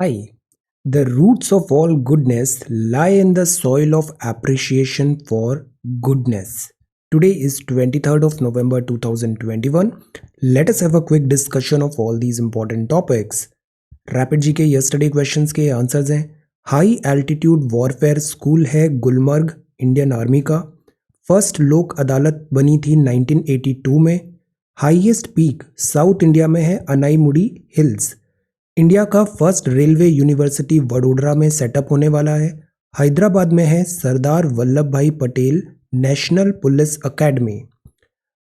Hi. The roots of all goodness lie in the soil of appreciation for goodness. Today is 23rd of November 2021. Let us have a quick discussion of all these important topics. Rapid जी के yesterday questions के answers हैं। High altitude warfare school है Gulmarg Indian army का। First लोक अदालत बनी थी 1982 में। हाईएस्ट पीक साउथ इंडिया में है अनाईमुडी हिल्स। इंडिया का फर्स्ट रेलवे यूनिवर्सिटी वडोदरा में सेटअप होने वाला है। हैदराबाद में है सरदार वल्लभ भाई पटेल नेशनल पुलिस अकेडमी।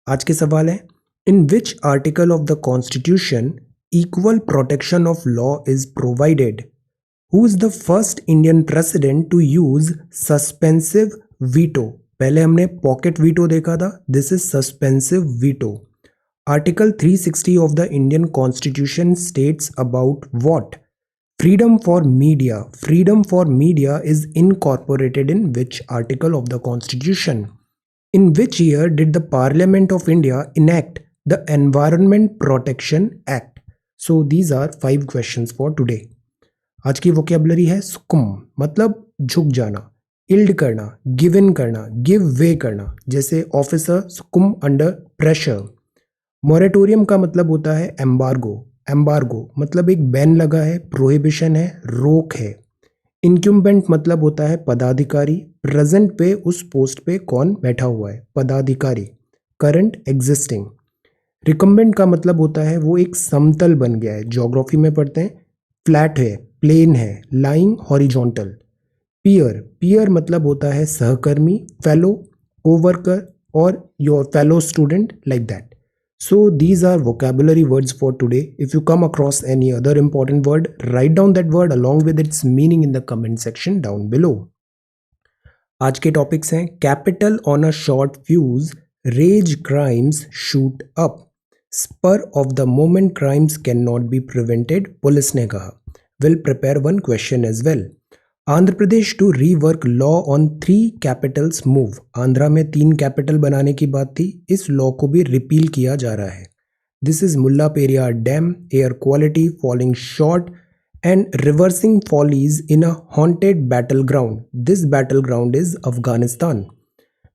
आज के सवाल हैं, in which article of the constitution equal protection of law is provided? Who is the first Indian president to use suspensive veto? पहले हमने पॉकेट वीटो देखा था, this is suspensive veto. Article 360 of the Indian Constitution states about what? Freedom for media. Freedom for media is incorporated in which article of the Constitution? In which year did the Parliament of India enact the Environment Protection Act? So these are 5 questions for today. आज की vocabulary है सुकुम, मतलब झुक जाना, yield करना, give in करना, give way करना, जैसे ऑफिसर सुकुम अंडर प्रेशर। मॉरेटोरियम का मतलब होता है एम्बार्गो। एम्बार्गो मतलब एक बैन लगा है, प्रोहिबिशन है, रोक है। इनक्यूम्बेंट मतलब होता है पदाधिकारी, प्रेजेंट पे उस पोस्ट पे कौन बैठा हुआ है, पदाधिकारी। Current existing. रिकम्बेंट का मतलब होता है वो एक समतल बन गया है, ज्योग्राफी में पढ़ते हैं। फ्लैट है, प्लेन है, लाइंग हॉरिजॉन्टल। पीयर, पीयर मतलब होता है सहकर्मी, फेलो, कोवर्कर और your fellow student, like that. So these are vocabulary words for today. If you come across any other important word, write down that word along with its meaning in the comment section down below. आज के topics हैं capital on a short fuse, rage crimes shoot up, spur of the moment crimes can not be prevented, police ने कहा। Will prepare one question as well. Andhra Pradesh to rework law on 3 capitals move. Andhra में 3 capital बनाने की बात थी, इस law को भी रिपील किया जा रहा है। This is Mulla Periyar dam, air quality falling short and reversing follies in a haunted battle ground. This battle ground is Afghanistan.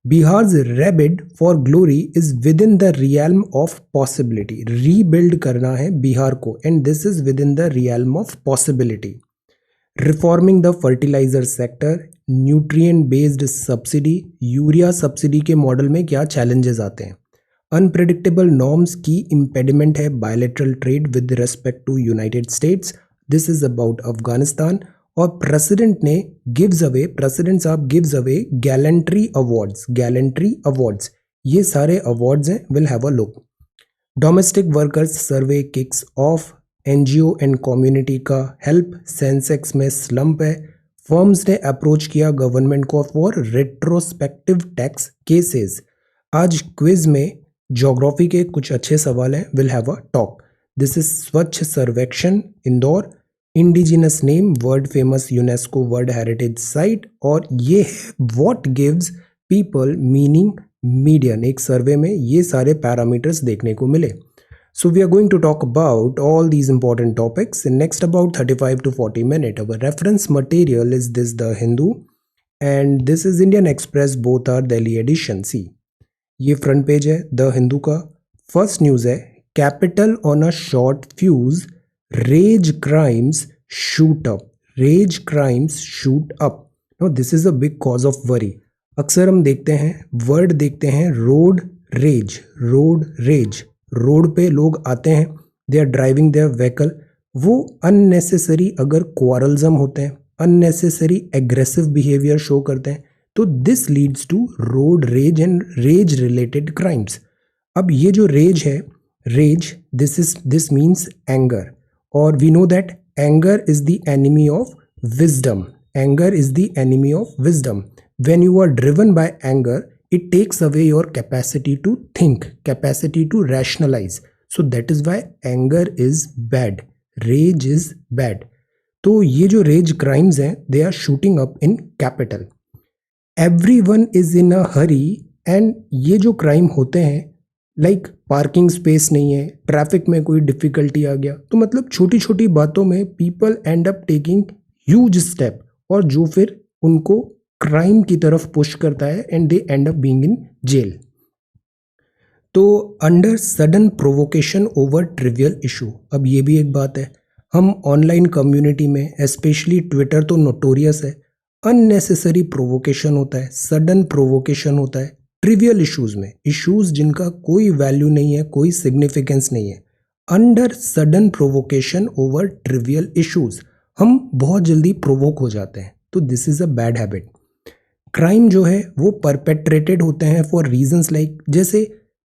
Bihar's rebid for glory is within the realm of possibility. Rebuild करना है बिहार को and this is within the realm of possibility. Reforming the fertilizer sector, nutrient based subsidy, urea subsidy के model में क्या challenges आते हैं? Unpredictable norms की impediment है bilateral trade with respect to United States. This is about Afghanistan. और president ने gives away, president साहब gives away gallantry awards. Gallantry awards, ये सारे अवार्ड्स हैं, will have a look. Domestic workers survey kicks off. NGO and community का help, sensex में slump है। Firms ने अप्रोच किया गवर्नमेंट को फॉर रेट्रोस्पेक्टिव टैक्स केसेस। आज क्विज में ज्योग्राफी के कुछ अच्छे सवाल हैं, will have a talk. This is स्वच्छ सर्वेक्षण Indore, indigenous name, world famous UNESCO world heritage site. और ये है what gives people meaning median. एक सर्वे में ये सारे पैरामीटर्स देखने को मिले। So we are going to talk about all these important topics in next about 35 to 40 minutes. Our reference material is this The Hindu and this is Indian Express, both are Delhi edition. See, ये front page है The Hindu का। First news है capital on a short fuse, rage crimes shoot up. Rage crimes shoot up. Now this is a big cause of worry. अक्सर हम देखते हैं word देखते हैं road rage, road rage. Road पे लोग आते हैं, they are driving their vehicle, वो अननेसेसरी अगर क्वारल्सम होते हैं, अननेसेसरी एग्रेसिव बिहेवियर शो करते हैं, तो this leads to road rage and rage related crimes. अब ये जो रेज है, रेज, दिस मीन्स एंगर, और we know that anger is the enemy of wisdom. Anger is the enemy of wisdom. When you are driven by anger, it takes away your capacity to think, capacity to rationalize. So that is why anger is bad, rage is bad. तो ये जो rage crimes हैं, they are shooting up in capital. Everyone is in a hurry, and ये जो crime होते हैं like parking space नहीं है, ट्रैफिक में कोई डिफिकल्टी आ गया, तो मतलब छोटी छोटी बातों में people and up taking huge step, और जो फिर उनको क्राइम की तरफ पुश करता है and they end up being in jail. तो under sudden provocation over trivial issue, अब ये भी एक बात है, हम ऑनलाइन कम्युनिटी में स्पेशली ट्विटर तो नोटोरियस है, अननेसेसरी प्रोवोकेशन होता है, सडन प्रोवोकेशन होता है ट्रिवियल इश्यूज में, इश्यूज जिनका कोई वैल्यू नहीं है, कोई सिग्निफिकेंस नहीं है। Under sudden provocation over trivial issues हम बहुत जल्दी प्रोवोक हो जाते हैं, तो this is a bad habit. Crime जो है वो परपेट्रेटेड होते हैं फॉर रीजंस लाइक, जैसे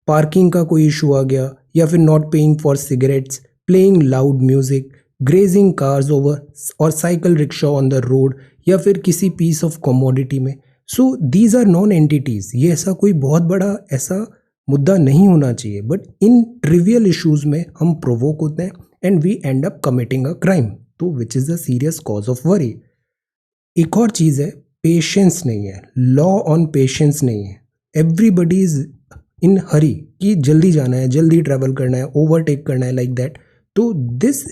पार्किंग का कोई इशू आ गया, या फिर not paying for cigarettes, playing loud music, grazing cars over, और cycle rickshaw on the road, या फिर किसी पीस ऑफ कमोडिटी में। So these are non entities, ये ऐसा कोई बहुत बड़ा ऐसा मुद्दा नहीं होना चाहिए, बट इन ट्रिवियल इश्यूज में हम प्रोवोक होते हैं and we end up committing a crime, तो which is the serious cause of worry. एक और चीज़ है, पेशेंस नहीं है, लॉ ऑन पेशेंस नहीं है, एवरीबडी इज इन हरी कि जल्दी जाना है, जल्दी ट्रैवल करना है, ओवरटेक करना है, लाइक दैट। तो दिस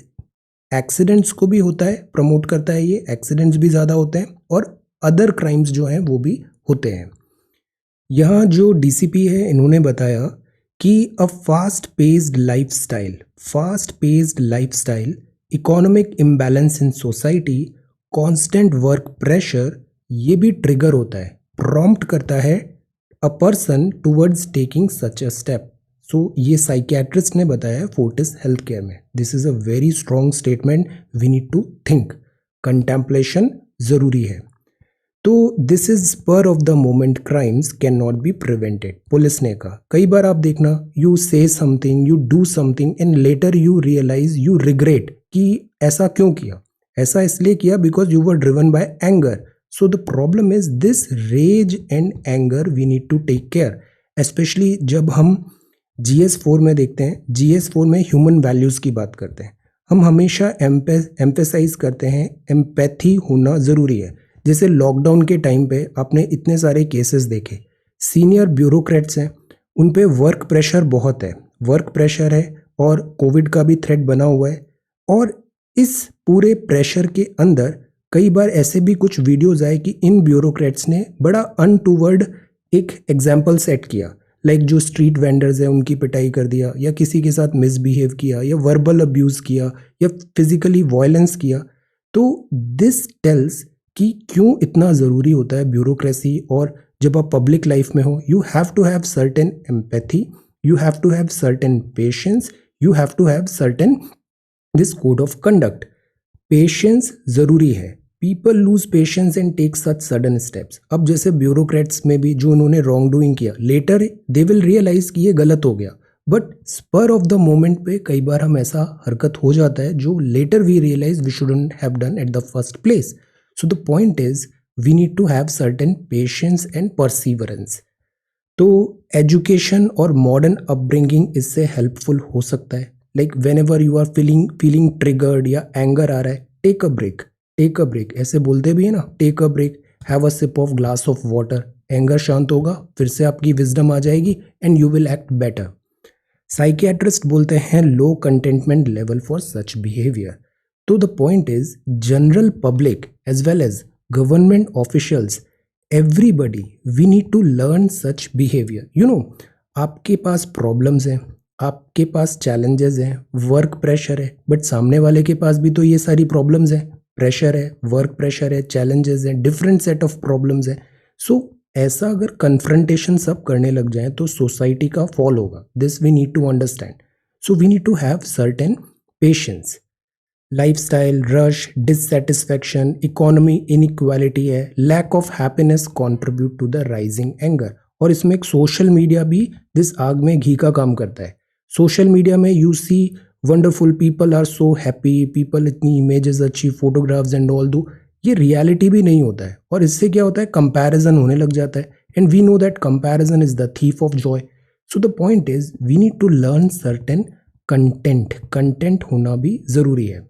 एक्सीडेंट्स को भी होता है, प्रमोट करता है, ये एक्सीडेंट्स भी ज़्यादा होते हैं और अदर क्राइम्स जो हैं वो भी होते हैं। यहाँ जो डीसीपी है इन्होंने बताया कि a fast paced lifestyle, economic imbalance in society, constant work pressure, ये भी ट्रिगर होता है, प्रॉम्प्ट करता है a person towards taking such a step. So ये साइकियाट्रिस्ट ने बताया है फोर्टिस हेल्थ केयर में। This is a very strong statement, we need to think, contemplation जरूरी है। तो this is spur of the moment, crimes can not be prevented, police ने कहा। कई बार आप देखना, you say something, you do something and later you realize, you regret कि ऐसा क्यों किया, ऐसा इसलिए किया because you were driven by anger. So the problem is this rage and anger we need to take care, specially जब हम GS4 में देखते हैं, GS4 में ह्यूमन वैल्यूज की बात करते हैं, हम हमेशा एम्फेसाइज करते हैं एम्पैथी होना ज़रूरी है। जैसे लॉकडाउन के टाइम पे आपने इतने सारे केसेस देखे, सीनियर ब्यूरोक्रेट्स हैं, उन पे वर्क प्रेशर बहुत है, वर्क प्रेशर है और कोविड का भी थ्रेट बना हुआ है, और इस पूरे प्रेशर के अंदर कई बार ऐसे भी कुछ वीडियोज आए कि इन ब्यूरोक्रेट्स ने बड़ा अनटूवर्ड एक एग्जाम्पल सेट किया, लाइक जो स्ट्रीट वेंडर्स हैं उनकी पिटाई कर दिया, या किसी के साथ मिसबिहेव किया, या वर्बल अब्यूज़ किया, या फिजिकली वायलेंस किया। तो दिस टेल्स कि क्यों इतना ज़रूरी होता है ब्यूरोक्रेसी, और जब आप पब्लिक लाइफ में हो, you have to have certain empathy, you have to have certain patience, you have to have certain this code of conduct. Patience ज़रूरी है, people lose patience and take such sudden steps. अब जैसे bureaucrats में भी जो उन्होंने wrong doing किया, later they will realize कि ये गलत हो गया, but spur of the moment पे कई बार हम ऐसा हरकत हो जाता है जो later we realize we shouldn't have done at the first place. So the point is we need to have certain patience and perseverance. तो एजुकेशन और मॉडर्न अपब्रिंगिंग इससे हेल्पफुल हो सकता है, like whenever you are feeling triggered या anger आ रहा है, take a break, take a break, ऐसे बोलते भी है ना, take a break, have a sip of glass of water, anger शांत होगा, फिर से आपकी विजडम आ जाएगी and you will act better. Psychiatrist बोलते हैं low contentment level for such behaviour. तो the point is general public as well as government officials, everybody, we need to learn such behaviour. You know, आपके पास problems हैं, आपके पास challenges हैं, work pressure है, बट सामने वाले के पास भी तो ये सारी प्रॉब्लम्स हैं, प्रेशर है, वर्क प्रेशर है, चैलेंजेस हैं, डिफरेंट सेट ऑफ प्रॉब्लम्स हैं। सो ऐसा अगर कन्फ्रंटेशन सब करने लग जाए तो सोसाइटी का फॉल होगा, this we need to understand. So we need to have certain patience. Lifestyle rush, dissatisfaction, economy inequality है, lack of happiness contribute to the rising anger. और इसमें एक सोशल मीडिया भी दिस आग में घी का काम करता है। सोशल मीडिया में you see wonderful, people are so happy, people इतनी इमेजेस अच्छी, फोटोग्राफ्स एंड ऑल, दो ये रियलिटी भी नहीं होता है, और इससे क्या होता है, कंपैरिजन होने लग जाता है, and we know that comparison is the thief of joy. So the point is we need to learn certain content होना भी ज़रूरी है।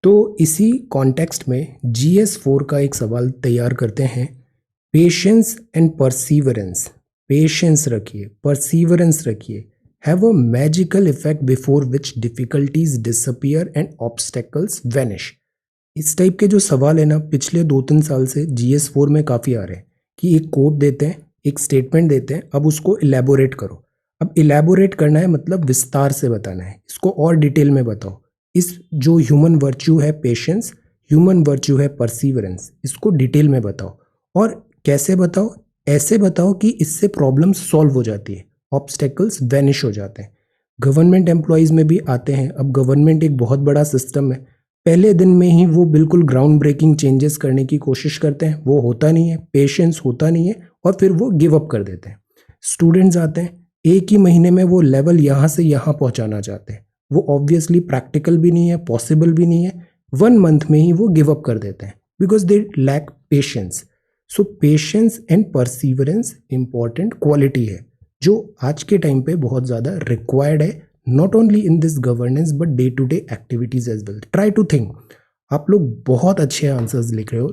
तो इसी कॉन्टेक्स्ट में GS4 का एक सवाल तैयार करते हैं, पेशेंस एंड परसीवरेंस। पेशेंस रखिए, परसीवरेंस रखिए, have a magical effect before which difficulties disappear and obstacles vanish. इस टाइप के जो सवाल है ना पिछले 2-3 साल से GS4 में काफ़ी आ रहे हैं कि एक कोट देते हैं, एक स्टेटमेंट देते हैं, अब उसको इलेबोरेट करो। अब इलेबोरेट करना है मतलब विस्तार से बताना है, इसको और डिटेल में बताओ। इस जो ह्यूमन वर्च्यू है पेशेंस, ह्यूमन वर्च्यू है परसीवरेंस, इसको डिटेल में बताओ। और कैसे बताओ? ऐसे बताओ कि इससे प्रॉब्लम सॉल्व हो जाती है, ऑब्स्टेकल्स वैनिश हो जाते हैं। गवर्नमेंट एम्प्लॉयज़ में भी आते हैं। अब गवर्नमेंट एक बहुत बड़ा सिस्टम है, पहले दिन में ही वो बिल्कुल ग्राउंड ब्रेकिंग चेंजेस करने की कोशिश करते हैं, वो होता नहीं है, पेशेंस होता नहीं है और फिर वो गिव अप कर देते हैं। स्टूडेंट्स आते हैं, एक ही महीने में वो लेवल यहाँ से यहाँ पहुँचाना चाहते हैं, वो ऑब्वियसली प्रैक्टिकल भी नहीं है, पॉसिबल भी नहीं है, 1 मंथ में ही वो गिव अप कर देते हैं because they lack patience. So patience and perseverance important quality है जो आज के टाइम पे बहुत ज़्यादा रिक्वायर्ड है, not only in this governance but day to day activities as well. Try to think. आप लोग बहुत अच्छे आंसर्स लिख रहे हो,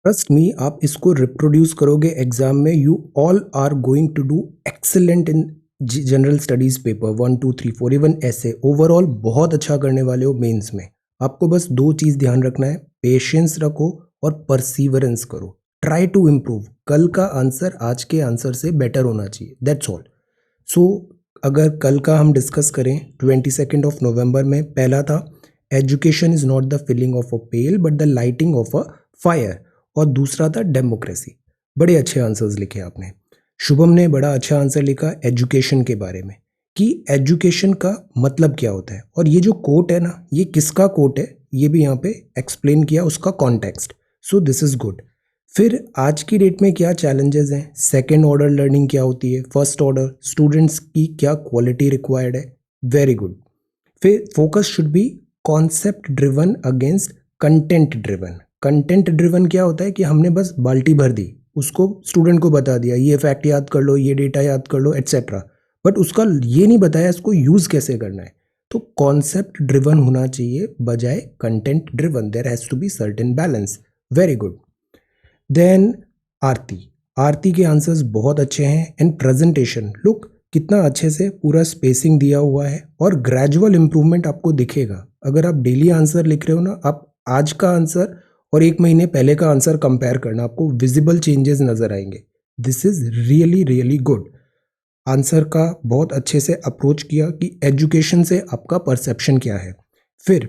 ट्रस्ट मी, आप इसको रिप्रोड्यूस करोगे एग्जाम में, you all are going to do excellent in general studies paper 1, 2, 3, 4, even ऐसे ओवरऑल बहुत अच्छा करने वाले हो मेंस में। आपको बस 2 चीज़ ध्यान रखना है, पेशेंस रखो और परसीवरेंस करो। Try to improve. कल का आंसर आज के आंसर से बेटर होना चाहिए, दैट्स ऑल। सो अगर कल का हम डिस्कस करें 22 नवंबर में, पहला था education is not the filling of a pail but the lighting of a fire, और दूसरा था डेमोक्रेसी। बड़े अच्छे आंसर्स लिखे आपने। शुभम ने बड़ा अच्छा आंसर लिखा एजुकेशन के बारे में कि एजुकेशन का मतलब क्या होता है, और ये जो कोट है ना, ये किसका कोट है ये भी यहाँ पे एक्सप्लेन किया, उसका context. So this is good. फिर आज की डेट में क्या चैलेंजेस हैं, सेकेंड ऑर्डर लर्निंग क्या होती है, फर्स्ट ऑर्डर स्टूडेंट्स की क्या क्वालिटी रिक्वायर्ड है, वेरी गुड। फिर focus should be concept driven against content driven. Content driven क्या होता है कि हमने बस बाल्टी भर दी, उसको स्टूडेंट को बता दिया ये फैक्ट याद कर लो, ये डेटा याद कर लो एट्सेट्रा, बट उसका ये नहीं बताया इसको यूज़ कैसे करना है। तो कॉन्सेप्ट ड्रिवन होना चाहिए बजाय content driven, there has to be certain balance, very good. Then Aarti, Aarti के आंसर्स बहुत अच्छे हैं। एंड प्रेजेंटेशन, लुक कितना अच्छे से पूरा स्पेसिंग दिया हुआ है और ग्रेजुअल इंप्रूवमेंट आपको दिखेगा। अगर आप डेली आंसर लिख रहे हो ना, आप आज का आंसर और 1 महीने पहले का आंसर कंपेयर करना, आपको विजिबल चेंजेस नजर आएंगे। This is really really good. Answer का बहुत अच्छे से अप्रोच किया कि एजुकेशन से आपका परसेप्शन क्या है। फिर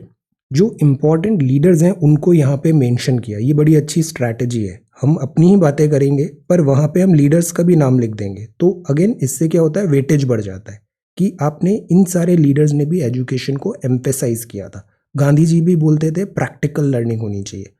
जो इम्पोर्टेंट लीडर्स हैं उनको यहाँ पे मेंशन किया, ये बड़ी अच्छी स्ट्रैटेजी है। हम अपनी ही बातें करेंगे पर वहाँ पे हम लीडर्स का भी नाम लिख देंगे, तो अगेन इससे क्या होता है, वेटेज बढ़ जाता है कि आपने इन सारे लीडर्स ने भी एजुकेशन को एम्फेसाइज किया था। गांधी जी भी बोलते थे प्रैक्टिकल लर्निंग होनी चाहिए।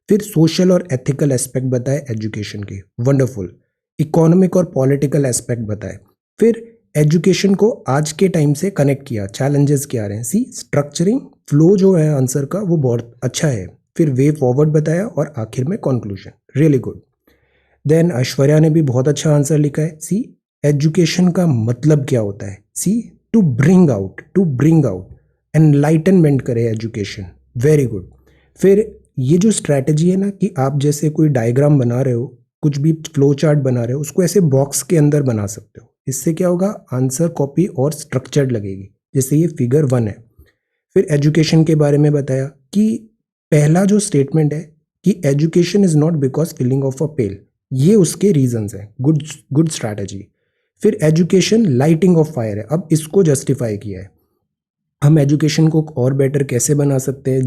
फिर सोशल और एथिकल एस्पेक्ट बताए एजुकेशन के, वंडरफुल। इकोनॉमिक और पॉलिटिकल एस्पेक्ट बताए। फिर एजुकेशन को आज के टाइम से कनेक्ट किया, चैलेंजेस क्या आ रहे हैं, सी स्ट्रक्चरिंग फ्लो जो है आंसर का वो बहुत अच्छा है। फिर वे फॉरवर्ड बताया और आखिर में conclusion, really good. Then Aishwarya ने भी बहुत अच्छा आंसर लिखा है, सी एजुकेशन का मतलब क्या होता है, सी टू ब्रिंग आउट एनलाइटनमेंट करे एजुकेशन, वेरी गुड। फिर ये जो स्ट्रैटेजी है ना कि आप जैसे कोई डायग्राम बना रहे हो, कुछ भी फ्लो चार्ट बना रहे हो, उसको ऐसे बॉक्स के अंदर बना सकते हो। इससे क्या होगा, आंसर कॉपी और स्ट्रक्चर्ड लगेगी, जैसे ये फिगर 1 है। फिर एजुकेशन के बारे में बताया कि पहला जो स्टेटमेंट है कि education is not because filling of a pail, ये उसके रीजंस हैं, गुड स्ट्रैटेजी। फिर एजुकेशन लाइटिंग ऑफ फायर है, अब इसको जस्टिफाई किया है। हम एजुकेशन को और बेटर कैसे बना सकते हैं,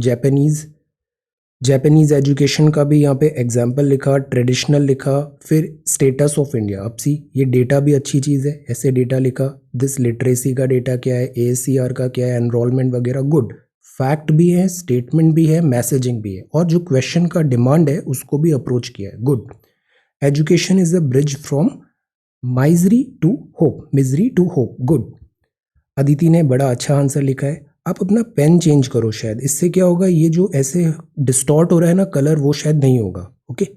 जापानीज एजुकेशन का भी यहाँ पे एग्जाम्पल लिखा, ट्रेडिशनल लिखा। फिर स्टेटस ऑफ इंडिया, अब सी ये डेटा भी अच्छी चीज़ है, ऐसे डेटा लिखा। दिस लिटरेसी का डेटा क्या है, ASCR का क्या है, एनरोलमेंट वगैरह, गुड। फैक्ट भी है, स्टेटमेंट भी है, मैसेजिंग भी है, और जो क्वेश्चन का डिमांड है उसको भी अप्रोच किया है, good. Education is a bridge from misery to hope, good. Aditi ने बड़ा अच्छा आंसर लिखा है। आप अपना पेन चेंज करो, शायद इससे क्या होगा, ये जो ऐसे डिस्टॉर्ट हो रहा है ना कलर, वो शायद नहीं होगा, okay.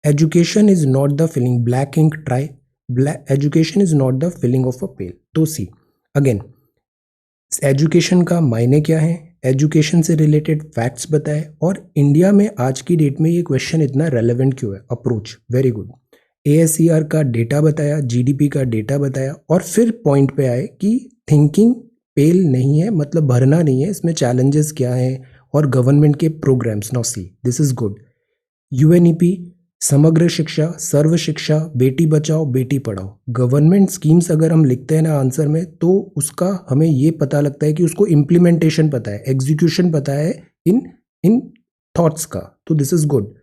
Education is not the filling, black ink try, black education is not the filling of a pail, तो सी अगेन एजुकेशन का मायने क्या है, एजुकेशन से रिलेटेड फैक्ट्स बताए, और इंडिया में आज की डेट में ये क्वेश्चन इतना रेलेवेंट क्यों है, अप्रोच, वेरी गुड। ASER का डेटा बताया, GDP का डेटा बताया और फिर पॉइंट पे आए कि थिंकिंग पेल नहीं है, मतलब भरना नहीं है, इसमें चैलेंजेस क्या हैं और गवर्नमेंट के programmes. Now see this is good. UNEP, Samagra शिक्षा, सर्व शिक्षा, बेटी बचाओ बेटी पढ़ाओ, गवर्नमेंट स्कीम्स अगर हम लिखते हैं ना आंसर में, तो उसका हमें ये पता लगता है कि उसको इम्प्लीमेंटेशन पता है, एग्जीक्यूशन पता है इन इन थॉट्स का, तो दिस इज गुड।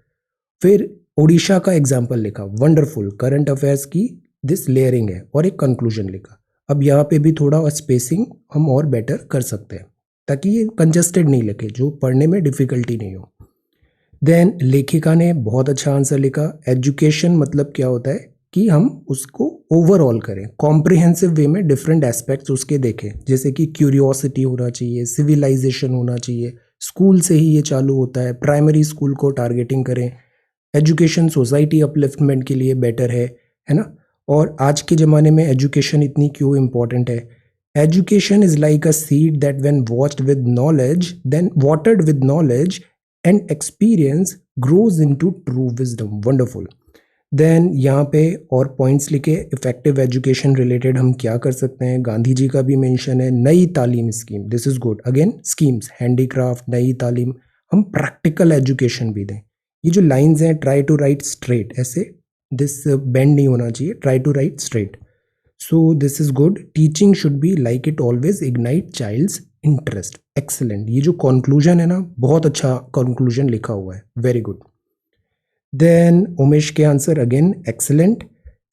फिर ओडिशा का एग्जाम्पल लिखा, वंडरफुल, करंट अफेयर्स की दिस लेयरिंग है और एक कंक्लूजन लिखा। अब यहाँ पे भी थोड़ा स्पेसिंग हम और बेटर कर सकते हैं ताकि ये कंजस्टेड नहीं लिखे, जो पढ़ने में डिफिकल्टी नहीं हो। देन लेखिका ने बहुत अच्छा आंसर लिखा, एजुकेशन मतलब क्या होता है कि हम उसको ओवरऑल करें, कॉम्प्रिहेंसिव वे में डिफरेंट एस्पेक्ट्स उसके देखें, जैसे कि क्यूरियोसिटी होना चाहिए, सिविलाइजेशन होना चाहिए, स्कूल से ही ये चालू होता है, प्राइमरी स्कूल को टारगेटिंग करें, एजुकेशन सोसाइटी अपलिफ्टमेंट के लिए बेटर है ना। और आज के ज़माने में एजुकेशन इतनी क्यों इम्पॉर्टेंट है? Education is like a seed that when watched with knowledge, then watered with knowledge and experience, grows into true wisdom. Wonderful. Then यहाँ पे और पॉइंट्स लिखे, इफेक्टिव एजुकेशन रिलेटेड हम क्या कर सकते हैं, गांधी जी का भी मेंशन है, नई तालीम scheme, this is good. Again schemes, handicraft, नई तालीम, हम प्रैक्टिकल एजुकेशन भी दें। ये जो लाइंस हैं, ट्राई टू राइट स्ट्रेट, ऐसे दिस बेंड नहीं होना चाहिए, try to write straight, so this is good. Teaching should be like it always ignite child's interest, excellent. ये जो कंक्लूजन है ना, बहुत अच्छा कंक्लूजन लिखा हुआ है, वेरी गुड। देन उमेश के आंसर अगेन एक्सेलेंट।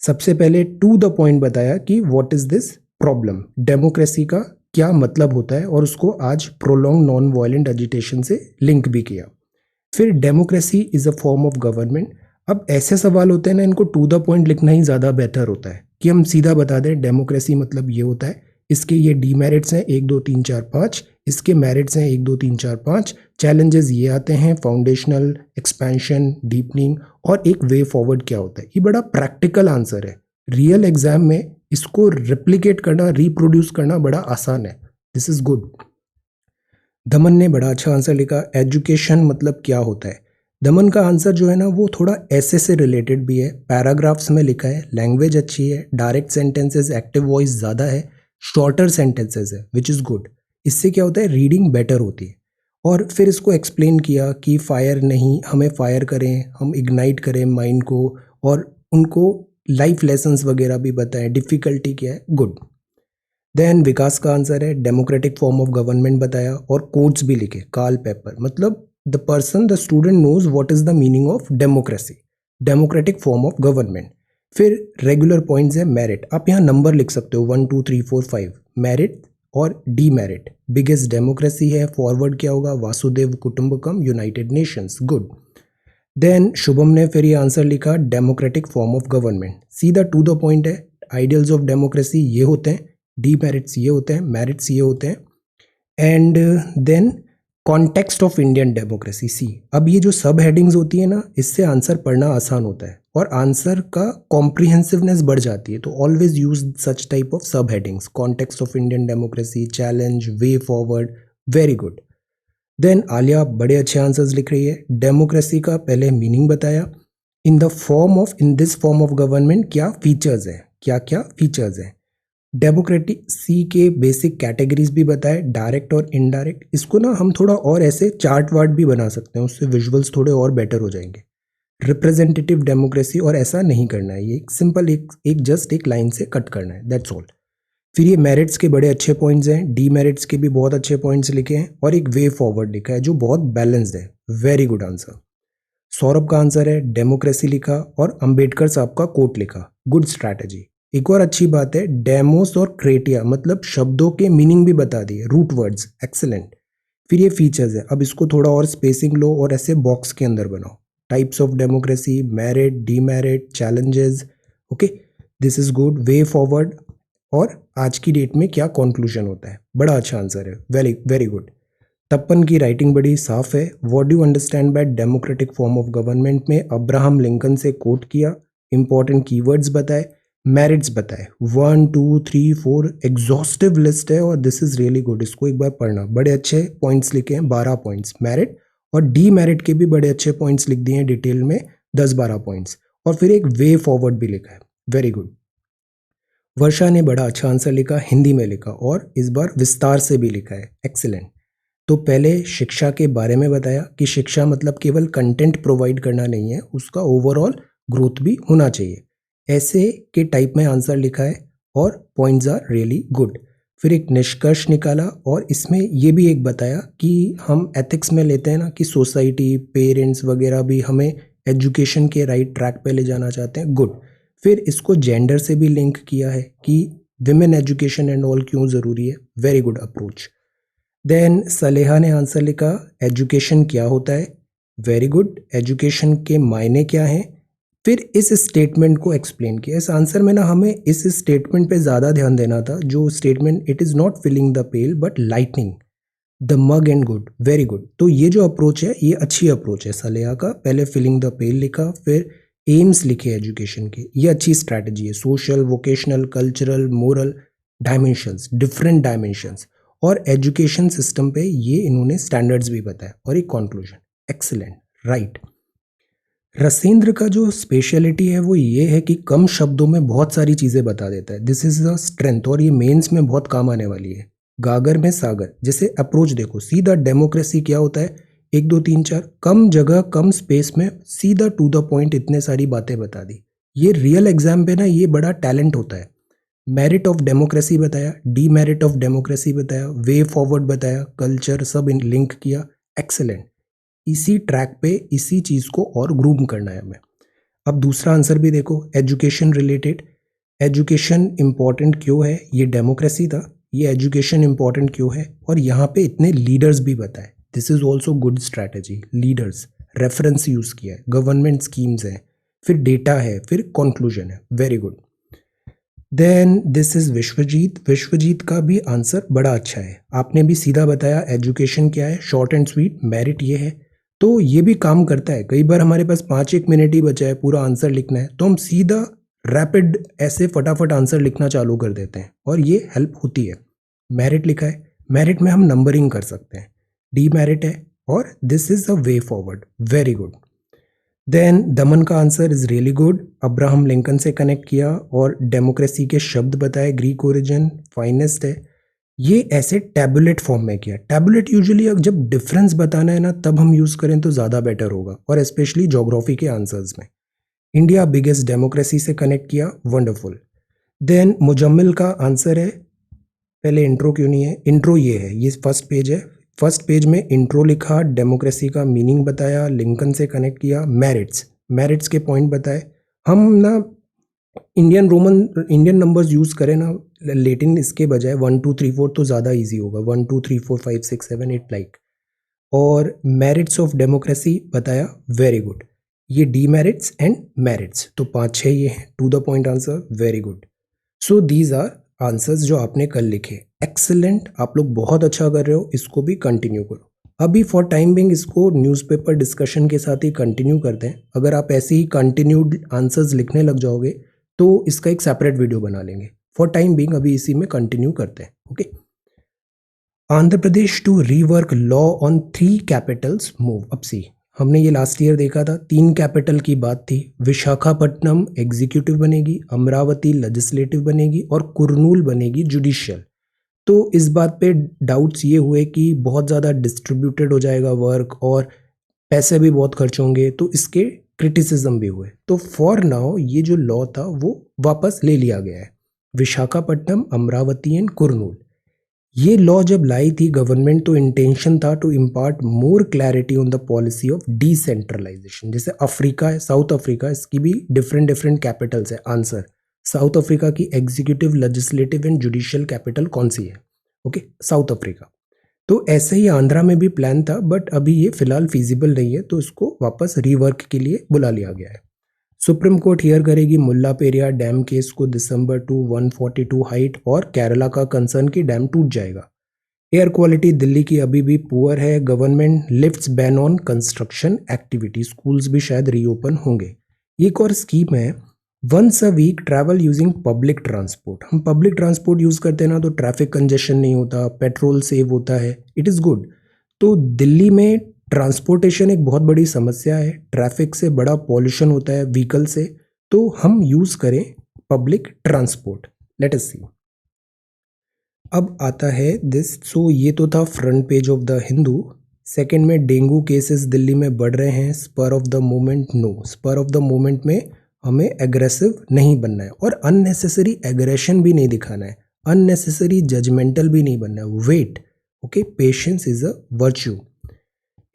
सबसे पहले टू द पॉइंट बताया कि what is this problem, democracy का क्या मतलब होता है, और उसको आज प्रोलॉन्ग नॉन वायलेंट एजिटेशन से लिंक भी किया। फिर democracy is a form of government. अब ऐसे सवाल होते हैं ना, इनको टू द पॉइंट लिखना ही ज़्यादा बेहतर होता है कि हम सीधा बता दें डेमोक्रेसी मतलब ये होता है, इसके ये डीमेरिट्स हैं 1 2 3 4 5, इसके मेरिट्स हैं 1 2 3 4 5, चैलेंजेस ये आते हैं, फाउंडेशनल, एक्सपेंशन, डीपनिंग, और एक वे फॉरवर्ड क्या होता है। ये बड़ा प्रैक्टिकल आंसर है, रियल एग्जाम में इसको रिप्लिकेट करना, रिप्रोड्यूस करना बड़ा आसान है, दिस इज गुड। दमन ने बड़ा अच्छा आंसर लिखा, एजुकेशन मतलब क्या होता है। दमन का आंसर जो है ना, वो थोड़ा ऐसे से रिलेटेड भी है, पैराग्राफ्स में लिखा है, लैंग्वेज अच्छी है, डायरेक्ट सेंटेंसेस, एक्टिव वॉइस ज़्यादा है, शॉर्टर सेंटेंसेस है, विच इज़ गुड। इससे क्या होता है, रीडिंग बेटर होती है। और फिर इसको एक्सप्लेन किया कि फायर नहीं, हमें फायर करें, हम इग्नाइट करें माइंड को, और उनको लाइफ लेसन्स वगैरह भी बताएं, डिफ़िकल्टी क्या है, गुड। देन विकास का आंसर है डेमोक्रेटिक फॉर्म ऑफ गवर्नमेंट बताया, और कोट्स भी लिखे, कार्ल पेपर, मतलब the person, the student knows what is the meaning of democracy, democratic form of government. फिर रेगुलर पॉइंट्स है, मेरिट, आप यहाँ नंबर लिख सकते हो 1 2 3 4 5, मेरिट और डीमेरिट। बिगेस्ट डेमोक्रेसी है, फॉरवर्ड क्या होगा, वासुदेव कुटुंबकम, United Nations, good. Then Shubham ने फिर ये आंसर लिखा, डेमोक्रेटिक फॉर्म ऑफ गवर्नमेंट, सीधा टू द पॉइंट है, आइडियल्स ऑफ डेमोक्रेसी ये होते हैं, डीमेरिट्स ये होते हैं, मेरिट्स ये होते हैं, and then context of Indian democracy see. अब ये जो सब हेडिंग्स होती है ना, इससे आंसर पढ़ना आसान होता है और आंसर का कॉम्प्रिहेंसिवनेस बढ़ जाती है, तो always use such type of subheadings, context of Indian democracy, challenge, way forward, very good. Then Aaliya बड़े अच्छे आंसर्स लिख रही है, डेमोक्रेसी का पहले मीनिंग बताया, in the form of, in this form of government क्या फीचर्स हैं, क्या क्या फीचर्स हैं। डेमोक्रेसी के बेसिक कैटेगरीज भी बताए, डायरेक्ट और इनडायरेक्ट। इसको ना हम थोड़ा और ऐसे चार्ट वार्ट भी बना सकते हैं, उससे विजुअल्स थोड़े और बेटर हो जाएंगे। रिप्रेजेंटेटिव डेमोक्रेसी, और ऐसा नहीं करना है, ये सिंपल एक जस्ट एक लाइन से कट करना है, दैट्स ऑल। फिर ये मेरिट्स के बड़े अच्छे पॉइंट्स हैं, डीमेरिट्स के भी बहुत अच्छे पॉइंट्स लिखे हैं, और एक वे फॉरवर्ड लिखा है जो बहुत बैलेंस्ड है, वेरी गुड आंसर। सौरभ का आंसर है डेमोक्रेसी लिखा, और अंबेडकर साहब का कोट लिखा, गुड स्ट्रैटेजी। एक और अच्छी बात है, डेमोस और क्रेटिया, मतलब शब्दों के मीनिंग भी बता दिए, रूट वर्ड्स, एक्सेलेंट। फिर ये फीचर्स है, अब इसको थोड़ा और स्पेसिंग लो और ऐसे बॉक्स के अंदर बनाओ, types of democracy, merit, demerit, challenges, okay, this is good. Way forward, और आज की डेट में क्या कंक्लूजन होता है, बड़ा अच्छा आंसर है, वेरी वेरी गुड। तप्पन की राइटिंग बड़ी साफ है, what do you understand by democratic form of government में अब्राहम लिंकन से कोट किया, इंपॉर्टेंट कीवर्ड्स बताए, मेरिट्स बताए, 1 2 3 4 एग्जॉस्टिव लिस्ट है, और दिस इज रियली गुड, इसको एक बार पढ़ना, बड़े अच्छे पॉइंट्स लिखे हैं, 12 पॉइंट्स मेरिट, और डी मेरिट के भी बड़े अच्छे पॉइंट्स लिख दिए हैं डिटेल में, 10 12 पॉइंट्स। और फिर एक वे फॉरवर्ड भी लिखा है, वेरी गुड। वर्षा ने बड़ा अच्छा आंसर लिखा, हिंदी में लिखा और इस बार विस्तार से भी लिखा है, एक्सीलेंट। तो पहले शिक्षा के बारे में बताया कि शिक्षा मतलब केवल कंटेंट प्रोवाइड करना नहीं है, उसका ओवरऑल ग्रोथ भी होना चाहिए। ऐसे के टाइप में आंसर लिखा है और पॉइंट्स आर रियली गुड। फिर एक निष्कर्ष निकाला और इसमें ये भी एक बताया कि हम एथिक्स में लेते हैं ना कि सोसाइटी, पेरेंट्स वगैरह भी हमें एजुकेशन के राइट ट्रैक पे ले जाना चाहते हैं, गुड। फिर इसको जेंडर से भी लिंक किया है कि विमेन एजुकेशन एंड ऑल क्यों ज़रूरी है, very good approach. Then Saleha ने आंसर लिखा, एजुकेशन क्या होता है, वेरी गुड, एजुकेशन के मायने क्या हैं। फिर इस स्टेटमेंट को एक्सप्लेन किया। इस आंसर में ना हमें इस स्टेटमेंट पे ज़्यादा ध्यान देना था, जो statement, it is not filling the pale but lightning the mug and good, very good. तो ये जो अप्रोच है ये अच्छी अप्रोच है सलेहा का। पहले फिलिंग द पेल लिखा, फिर एम्स लिखे एजुकेशन के, ये अच्छी स्ट्रैटेजी है। Social, vocational, cultural, moral dimensions, different dimensions और एजुकेशन सिस्टम पे ये इन्होंने स्टैंडर्ड्स भी बताया और एक कंक्लूजन, एक्सीलेंट, राइट। रसेंद्र का जो स्पेशलिटी है वो ये है कि कम शब्दों में बहुत सारी चीज़ें बता देता है, दिस इज़ अ स्ट्रेंथ और ये मेंस में बहुत काम आने वाली है। गागर में सागर जैसे अप्रोच देखो, सीधा डेमोक्रेसी क्या होता है, 1 2 3 4 कम जगह कम स्पेस में सीधा टू द पॉइंट इतने सारी बातें बता दी। ये रियल एग्जाम पे ना ये बड़ा टैलेंट होता है। मेरिट ऑफ डेमोक्रेसी बताया, डी मेरिट ऑफ डेमोक्रेसी बताया, वे फॉरवर्ड बताया, कल्चर सब इन लिंक किया, एक्सेलेंट। इसी ट्रैक पे इसी चीज़ को और ग्रूम करना है हमें। अब दूसरा आंसर भी देखो, एजुकेशन रिलेटेड, एजुकेशन इंपॉर्टेंट क्यों है, ये डेमोक्रेसी था, ये एजुकेशन इंपॉर्टेंट क्यों है और यहाँ पे इतने लीडर्स भी बताए, this is also good strategy. Leaders, reference use किया है, गवर्नमेंट स्कीम्स हैं, फिर डेटा है, फिर कंक्लूजन है, very good. Then this is Vishwajit, Vishwajit का भी आंसर बड़ा अच्छा है, आपने भी सीधा बताया एजुकेशन क्या है, शॉर्ट एंड स्वीट, मेरिट ये है। तो ये भी काम करता है, कई बार हमारे पास 5 1 मिनट ही बचा है पूरा आंसर लिखना है, तो हम सीधा रैपिड ऐसे फटाफट आंसर लिखना चालू कर देते हैं और ये हेल्प होती है। मेरिट लिखा है, मेरिट में हम नंबरिंग कर सकते हैं, डी मेरिट है और this is a way forward, very good. Then Daman का answer is really good, Abraham Lincoln से कनेक्ट किया और डेमोक्रेसी के शब्द बताए, ग्रीक ओरिजिन, फाइनेस्ट है। ये ऐसे टैबुलेट फॉर्म में किया, टैबुलेट यूजुअली जब डिफरेंस बताना है ना तब हम यूज़ करें तो ज़्यादा बेटर होगा और स्पेशली ज्योग्राफी के आंसर्स में। इंडिया बिगेस्ट डेमोक्रेसी से कनेक्ट किया, वंडरफुल। देन मुजम्मिल का आंसर है, पहले इंट्रो क्यों नहीं है, इंट्रो ये है, ये फर्स्ट पेज है, फर्स्ट पेज में इंट्रो लिखा, डेमोक्रेसी का मीनिंग बताया, लिंकन से कनेक्ट किया, मेरिट्स, मेरिट्स के पॉइंट बताए। हम ना इंडियन नंबर्स यूज़ करें ना लेटिन इसके बजाय 1 2 3 4 तो ज़्यादा इजी होगा, 1 2 3 4 5 6 7 8 लाइक। और मेरिट्स ऑफ डेमोक्रेसी बताया, वेरी गुड। ये डी मेरिट्स एंड मेरिट्स, तो 5 6 ये हैं, to the point answer, very good. So these are answers जो आपने कल लिखे, एक्सेलेंट, आप लोग बहुत अच्छा कर रहे हो, इसको भी कंटिन्यू करो। अभी फॉर टाइम बिंग इसको न्यूज़पेपर डिस्कशन के साथ ही कंटिन्यू करते हैं, अगर आप ऐसे ही कंटिन्यूड आंसर्स लिखने लग जाओगे तो इसका एक सेपरेट वीडियो बना लेंगे। फॉर टाइम बिंग अभी इसी में कंटिन्यू करते हैं, okay. Andhra Pradesh to rework law on 3 capitals move, अब सी हमने ये लास्ट ईयर देखा था, 3 कैपिटल की बात थी, विशाखापट्टनम एग्जीक्यूटिव बनेगी, अमरावती लेजिस्लेटिव बनेगी और कुरनूल बनेगी जुडिशियल। तो इस बात पे डाउट्स ये हुए कि बहुत ज़्यादा डिस्ट्रीब्यूटेड हो जाएगा वर्क और पैसे भी बहुत खर्च होंगे, तो इसके क्रिटिसिज्म भी हुए। तो फॉर नाउ ये जो लॉ था वो वापस ले लिया गया है, विशाखापट्टनम, अमरावती एंड कुरनूल। ये लॉ जब लाई थी गवर्नमेंट तो इंटेंशन था to impart more clarity on the policy of decentralisation. जैसे अफ्रीका है, साउथ अफ्रीका, इसकी भी डिफरेंट डिफरेंट कैपिटल्स है। आंसर, साउथ अफ्रीका की executive, legislative and judicial capital कौन सी है, ओके, साउथ अफ्रीका। तो ऐसे ही आंध्रा में भी प्लान था बट अभी ये फिलहाल फिजिबल नहीं है, तो इसको वापस रीवर्क के लिए बुला लिया गया है। सुप्रीम कोर्ट हियर करेगी मुल्ला पेरियार डैम केस को दिसंबर 142 हाइट और केरला का कंसर्न की डैम टूट जाएगा। एयर क्वालिटी दिल्ली की अभी भी पुअर है, government lifts ban on construction activity, schools भी शायद रीओपन होंगे। एक और स्कीम है, once a week travel using public transport. हम पब्लिक ट्रांसपोर्ट यूज़ करते हैं ना तो ट्रैफिक कंजेशन नहीं होता, पेट्रोल सेव होता है, इट इज़ गुड। तो दिल्ली में ट्रांसपोर्टेशन एक बहुत बड़ी समस्या है, ट्रैफिक से बड़ा पॉल्यूशन होता है व्हीकल से, तो हम यूज़ करें public transport. Let us see. अब आता है दिस। सो ये तो था front page of the Hindu. Second में डेंगू केसेस दिल्ली में बढ़ रहे हैं, spur of the moment. No, spur of the moment में हमें एग्रेसिव नहीं बनना है और अननेसेसरी एग्रेशन भी नहीं दिखाना है, अननेसेसरी जजमेंटल भी नहीं बनना है। Wait, okay, patience is a virtue.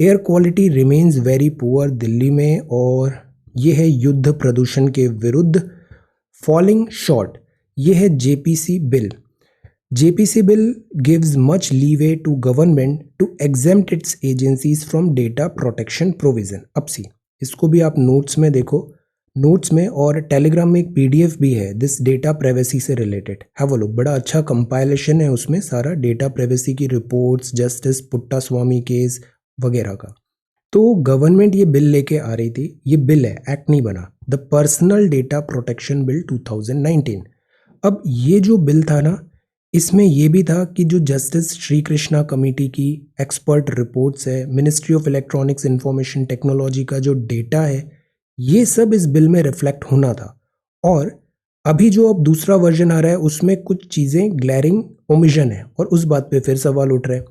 Air quality remains very poor Delhi में, और ये है युद्ध प्रदूषण के विरुद्ध। फॉलिंग शॉर्ट, ये है JPC bill. JPC bill gives much leeway to government to exempt its agencies from data protection provision। अब सी, इसको भी आप नोट्स में देखो, नोट्स में और टेलीग्राम में एक PDF भी है दिस डेटा प्राइवेसी से रिलेटेड, हैव अ लुक। बड़ा अच्छा कंपाइलेशन है उसमें, सारा डेटा प्राइवेसी की रिपोर्ट्स, जस्टिस पुट्टा स्वामी केस वगैरह का। तो गवर्नमेंट ये बिल लेके आ रही थी, ये बिल है, एक्ट नहीं बना, the personal data protection bill 2019। अब ये जो बिल था ना, इसमें यह भी था कि जो जस्टिस श्री कृष्णा कमेटी की एक्सपर्ट रिपोर्ट्स है, ministry of electronics information technology का जो डेटा है, ये सब इस बिल में रिफ्लेक्ट होना था। और अभी जो अब दूसरा वर्जन आ रहा है उसमें कुछ चीज़ें ग्लैरिंग ओमिशन है और उस बात पे फिर सवाल उठ रहे हैं।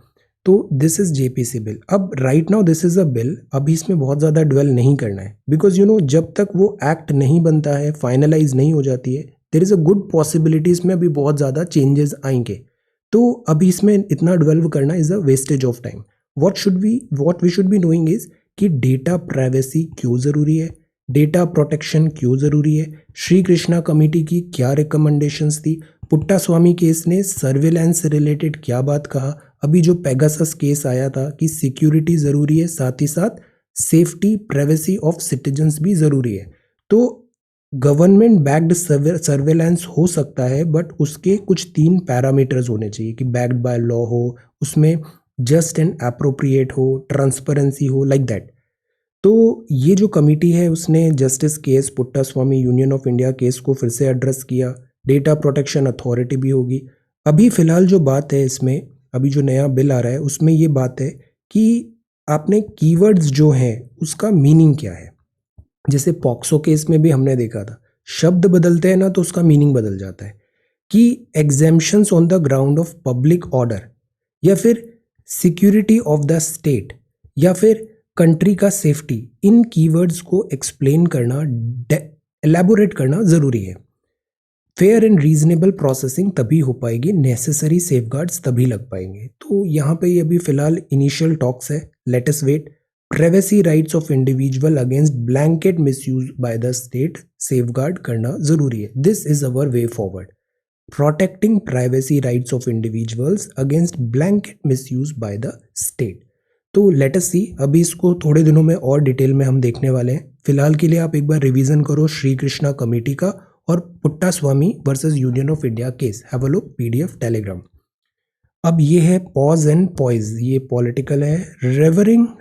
तो दिस इज जेपीसी बिल। अब right now this is a bill, अभी इसमें बहुत ज़्यादा ड्वेल नहीं करना है, बिकॉज यू नो जब तक वो एक्ट नहीं बनता है, फाइनलाइज नहीं हो जाती है, there is a good possibility इसमें अभी बहुत ज़्यादा चेंजेस आएंगे। तो अभी इसमें इतना डेवलप करना is a wastage of time. What we should be knowing is कि डेटा प्राइवेसी क्यों ज़रूरी है, डेटा प्रोटेक्शन क्यों ज़रूरी है, श्री कृष्णा कमेटी की क्या रिकमेंडेशंस थी, पुट्टा स्वामी केस ने सर्वेलेंस से रिलेटेड क्या बात कहा, अभी जो पेगासस केस आया था कि सिक्योरिटी ज़रूरी है, साथ ही साथ सेफ्टी प्राइवेसी ऑफ सिटीजन्स भी ज़रूरी है। तो गवर्नमेंट बैक्ड सर्वेलेंस हो सकता है, बट उसके कुछ 3 पैरामीटर्स होने चाहिए कि बैक्ड बाय लॉ हो, उसमें जस्ट एंड एप्रोप्रिएट हो, ट्रांसपेरेंसी हो, लाइक दैट। तो ये जो कमेटी है उसने justice case पुट्टा Swami union of India case को फिर से एड्रेस किया, डेटा प्रोटेक्शन अथॉरिटी भी होगी। अभी फ़िलहाल जो बात है इसमें, अभी जो नया बिल आ रहा है उसमें ये बात है कि आपने कीवर्ड्स जो हैं उसका मीनिंग क्या है। जैसे पॉक्सो केस में भी हमने देखा था, शब्द बदलते हैं ना तो उसका मीनिंग बदल जाता है, कि exemptions on the ground of public order, या फिर सिक्योरिटी ऑफ द स्टेट, या फिर कंट्री का सेफ्टी, इन कीवर्ड्स को एक्सप्लेन करना, एलैबोरेट करना ज़रूरी है। फेयर एंड रीजनेबल प्रोसेसिंग तभी हो पाएगी, नेसेसरी सेफगार्ड्स तभी लग पाएंगे। तो यहाँ पे ये अभी फिलहाल इनिशियल टॉक्स है, let us wait. Privacy rights of individual against blanket misuse by the state safeguard करना जरूरी है, this is our way forward. Protecting privacy rights of individuals against blanket misuse by the state. तो let us see, अभी इसको थोड़े दिनों में और डिटेल में हम देखने वाले हैं। फिलहाल के लिए आप एक बार रिवीजन करो श्री कृष्णा कमेटी का और Puttaswamy versus Union of India case, have a look PDF Telegram. अब ये है पॉज एंड पॉइज, ये पॉलिटिकल है।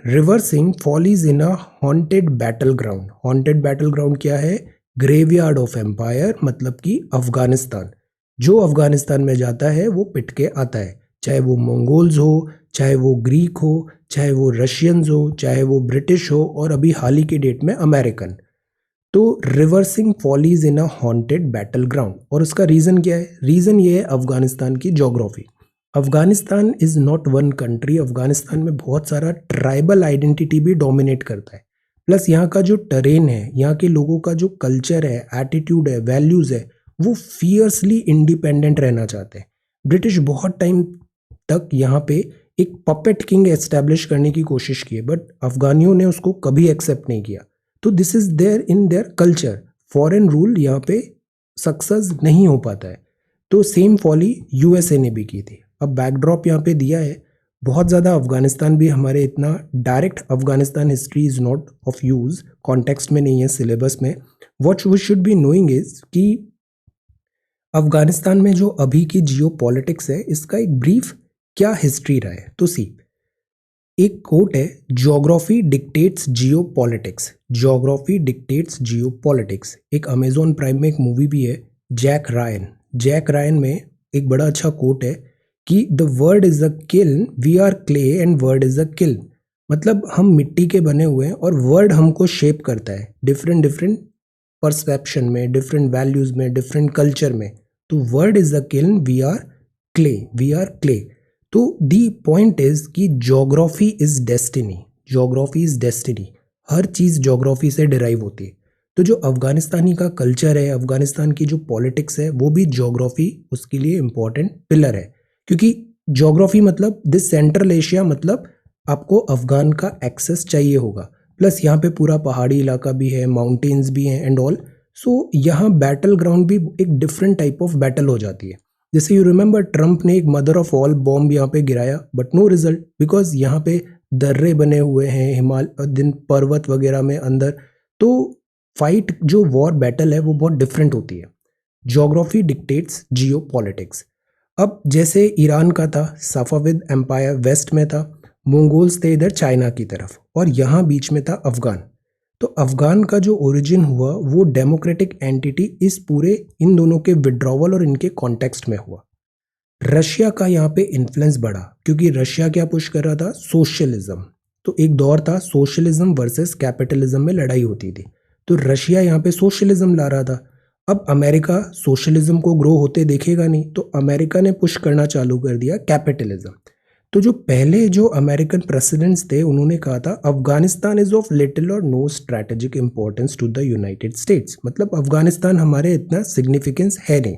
Reversing follies in a haunted battle ground. Haunted battle ground क्या है? ग्रेवयार्ड ऑफ एम्पायर, मतलब कि अफगानिस्तान। जो अफगानिस्तान में जाता है वो पिट के आता है, चाहे वो मंगोल्स हो, चाहे वो ग्रीक हो, चाहे वो रशियंस हो, चाहे वो ब्रिटिश हो, और अभी हाल ही के डेट में अमेरिकन। तो reversing follies in a haunted battle ground, और उसका रीज़न क्या है? रीज़न ये है अफगानिस्तान की geography. Afghanistan is not one country, Afghanistan में बहुत सारा ट्राइबल आइडेंटिटी भी डोमिनेट करता है। प्लस यहाँ का जो टरेन है, यहाँ के लोगों का जो कल्चर है, एटीट्यूड है, वैल्यूज़ है, वो फियर्सली इंडिपेंडेंट रहना चाहते हैं। ब्रिटिश बहुत टाइम तक यहाँ पे एक पपेट किंग एस्टैब्लिश करने की कोशिश की है, बट अफगानियों ने उसको कभी एक्सेप्ट नहीं किया। तो this is their in their culture, foreign rule यहाँ पे सक्सेस नहीं हो पाता है। तो सेम फॉली USA ने भी की थी। अब बैकड्रॉप यहाँ पे दिया है, बहुत ज़्यादा अफगानिस्तान भी हमारे इतना direct Afghanistan history is not of use, context में नहीं है सिलेबस में। What we should be knowing is कि अफगानिस्तान में जो अभी की जियो पॉलिटिक्स है, इसका एक ब्रीफ क्या हिस्ट्री रहा है। तो सी, एक कोट है, ज्योग्राफी डिक्टेट्स जियो पॉलिटिक्स, ज्योग्राफी डिक्टेट्स जियो पॉलिटिक्स। एक अमेजोन प्राइम में एक मूवी भी है, जैक रायन में एक बड़ा अच्छा कोट है कि the world is a kiln, we are clay and world is a kiln. मतलब हम मिट्टी के बने हुए हैं और वर्ड हमको शेप करता है डिफरेंट डिफरेंट परसेप्शन में, डिफरेंट वैल्यूज में, डिफरेंट कल्चर में। तो world is a kiln, we are clay. तो दी पॉइंट इज कि geography is destiny, geography is destiny. हर चीज़ ज्योग्राफी से डिराइव होती है। तो जो अफगानिस्तानी का कल्चर है, अफगानिस्तान की जो पॉलिटिक्स है, वो भी ज्योग्राफी उसके लिए इम्पोर्टेंट पिलर है। क्योंकि ज्योग्राफी मतलब दिस सेंट्रल एशिया, मतलब आपको अफगान का एक्सेस चाहिए होगा। प्लस यहाँ पे पूरा पहाड़ी इलाका भी है, माउंटेन्स भी हैं एंड ऑल। सो यहाँ बैटल ग्राउंड भी एक डिफरेंट टाइप ऑफ बैटल हो जाती है। जैसे यू रिमेंबर ट्रंप ने एक मदर ऑफ ऑल बॉम्ब यहाँ पे गिराया, बट नो रिजल्ट, बिकॉज यहाँ पे दर्रे बने हुए हैं हिमालय दिन पर्वत वगैरह में अंदर। तो फाइट जो वॉर बैटल है वो बहुत डिफरेंट होती है। ज्योग्राफी डिक्टेट्स जियो पॉलिटिक्स। अब जैसे ईरान का था सफाविद एम्पायर, वेस्ट में था, मंगोल्स थे इधर चाइना की तरफ, और यहाँ बीच में था अफगान। तो अफगान का जो ओरिजिन हुआ वो डेमोक्रेटिक एंटिटी इस पूरे इन दोनों के विड्रॉवल और इनके कॉन्टेक्स्ट में हुआ। रशिया का यहाँ पे इन्फ्लुएंस बढ़ा, क्योंकि रशिया क्या पुश कर रहा था, सोशलिज्म। तो एक दौर था सोशलिज्म वर्सेस कैपिटलिज्म में लड़ाई होती थी, तो रशिया यहाँ पे सोशलिज्म ला रहा था। अब अमेरिका सोशलिज्म को ग्रो होते देखेगा नहीं, तो अमेरिका ने पुश करना चालू कर दिया कैपिटलिज्म। तो जो पहले जो अमेरिकन प्रेसिडेंट्स थे उन्होंने कहा था Afghanistan is of little or no strategic importance to the United States, मतलब अफगानिस्तान हमारे इतना सिग्निफिकेंस है नहीं।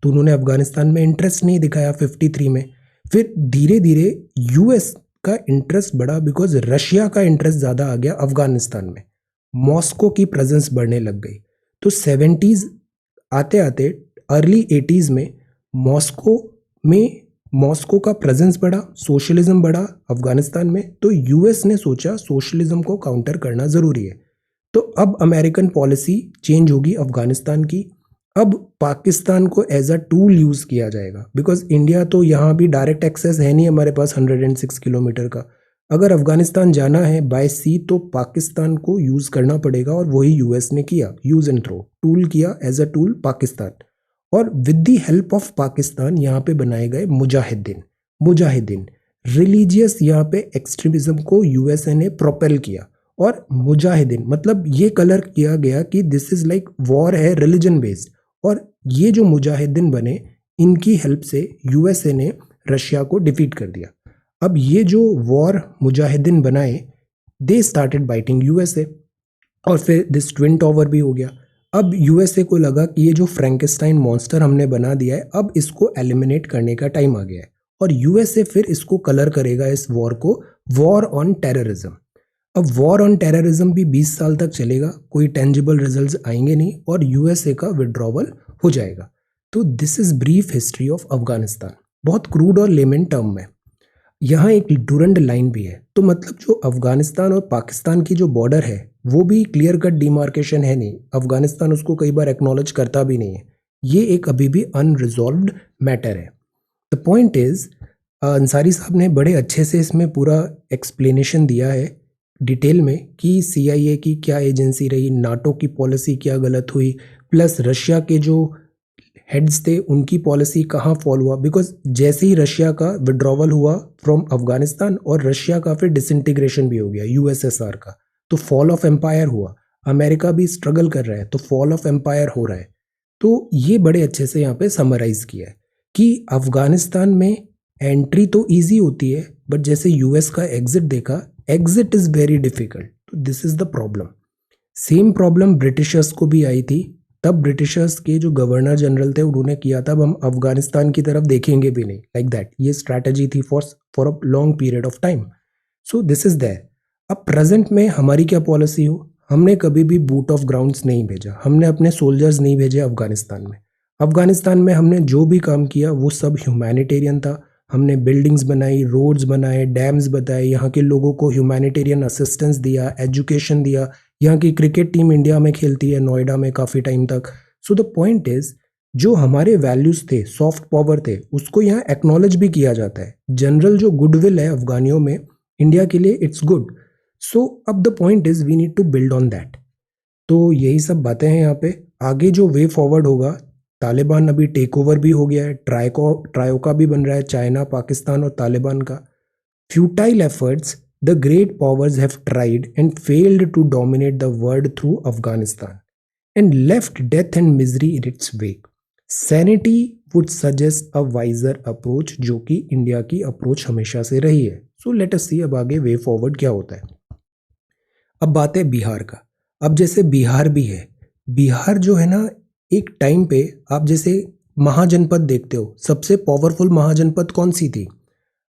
तो उन्होंने अफगानिस्तान में इंटरेस्ट नहीं दिखाया 53 में। फिर धीरे धीरे यूएस का इंटरेस्ट बढ़ा, बिकॉज रशिया का इंटरेस्ट ज़्यादा आ गया अफगानिस्तान में, मॉस्को की प्रेजेंस बढ़ने लग गई। तो 70s आते आते अर्ली 80s में मॉस्को में मॉस्को का प्रेजेंस बढ़ा, सोशलिज्म बढ़ा अफगानिस्तान में। तो यूएस ने सोचा सोशलिज्म को काउंटर करना ज़रूरी है। तो अब अमेरिकन पॉलिसी चेंज होगी अफगानिस्तान की। अब पाकिस्तान को एज अ टूल यूज़ किया जाएगा, बिकॉज इंडिया तो यहाँ भी डायरेक्ट एक्सेस है नहीं हमारे पास 106 किलोमीटर का। अगर अफगानिस्तान जाना है बाय सी तो पाकिस्तान को यूज़ करना पड़ेगा, और वही यूएस ने किया, यूज़ एंड थ्रो, टूल किया एज अ टूल पाकिस्तान। और with the help of Pakistan यहाँ पे बनाए गए मुजाहिदीन रिलीजियस यहाँ पे एक्सट्रीमिज्म को यूएसए ने प्रोपेल किया। और मुजाहिदीन मतलब ये कलर किया गया कि दिस इज लाइक वॉर है रिलीजन बेस्ड, और ये जो मुजाहिदीन बने इनकी हेल्प से यूएसए ने रशिया को डिफीट कर दिया। अब ये जो वॉर मुजाहिदीन बनाए, दे स्टार्टेड बाइटिंग यूएसए, और फिर दिस ट्विन टावर भी हो गया। अब यूएसए को लगा कि ये जो फ्रैंकेस्टाइन मॉन्स्टर हमने बना दिया है, अब इसको एलिमिनेट करने का टाइम आ गया है, और यूएसए फिर इसको कलर करेगा इस वॉर को, वॉर ऑन टेररिज्म। अब वॉर ऑन टेररिज्म भी 20 साल तक चलेगा, कोई टेंजिबल रिजल्ट्स आएंगे नहीं, और यूएसए का विड्रॉवल हो जाएगा। तो this is brief history of Afghanistan, बहुत क्रूड और लेमन टर्म में। यहाँ एक डूरंड लाइन भी है, तो मतलब जो अफगानिस्तान और पाकिस्तान की जो बॉर्डर है वो भी क्लियर कट डिमार्केशन है नहीं, अफगानिस्तान उसको कई बार एक्नॉलेज करता भी नहीं है, ये एक अभी भी अनरिजॉल्व्ड मैटर है। द पॉइंट इज अंसारी साहब ने बड़े अच्छे से इसमें पूरा एक्सप्लेनेशन दिया है डिटेल में कि सीआईए की क्या एजेंसी रही, नाटो की पॉलिसी क्या गलत हुई, प्लस रशिया के जो हेड्स थे उनकी पॉलिसी कहाँ फॉल हुआ। बिकॉज जैसे ही रशिया का विड्रॉवल हुआ फ्रॉम अफगानिस्तान, और रशिया का फिर डिसइंटीग्रेशन भी हो गया यूएसएसआर का, तो फॉल ऑफ एम्पायर हुआ। अमेरिका भी स्ट्रगल कर रहा है, तो फॉल ऑफ एम्पायर हो रहा है। तो ये बड़े अच्छे से यहाँ पे समराइज किया है कि अफगानिस्तान में एंट्री तो ईजी होती है, बट जैसे यूएस का एग्जिट देखा, एग्जिट इज वेरी डिफिकल्ट। तो this is the problem. Same problem Britishers को भी आई थी। तब ब्रिटिशर्स के जो गवर्नर जनरल थे उन्होंने किया था, अब हम अफगानिस्तान की तरफ देखेंगे भी नहीं, लाइक दैट। ये स्ट्रैटेजी थी for a long period of time. So this is there. अब प्रेजेंट में हमारी क्या पॉलिसी हो, हमने कभी भी बूट ऑफ ग्राउंड्स नहीं भेजा, हमने अपने सोल्जर्स नहीं भेजे अफगानिस्तान में। अफगानिस्तान में हमने जो भी काम किया वो सब ह्यूमैनिटेरियन था। हमने बिल्डिंग्स बनाई, रोड्स बनाए, डैम्स बनाए, यहाँ के लोगों को ह्यूमैनिटेरियन असिस्टेंस दिया, एजुकेशन दिया। यहाँ की क्रिकेट टीम इंडिया में खेलती है, नोएडा में काफ़ी टाइम तक। सो द पॉइंट इज, जो हमारे वैल्यूज थे, सॉफ्ट पावर थे, उसको यहाँ एक्नॉलेज भी किया जाता है। जनरल जो गुडविल है अफगानियों में इंडिया के लिए, इट्स गुड। सो अब the point is we need to build on that. तो यही सब बातें हैं यहाँ पे। आगे जो वे फॉरवर्ड होगा, तालिबान अभी टेक ओवर भी हो गया है, ट्रायोका भी बन रहा है, चाइना, पाकिस्तान और तालिबान का। Futile efforts The great powers have tried and failed to dominate the world through Afghanistan and left death and misery in its wake. Sanity would suggest a wiser approach, जो कि इंडिया की approach हमेशा से रही है. So let us see अब आगे way forward क्या होता है. अब बात है बिहार का. अब जैसे बिहार भी है, बिहार जो है ना, एक टाइम पे आप जैसे महाजनपद देखते हो, सबसे पावरफुल महाजनपद कौन सी थी?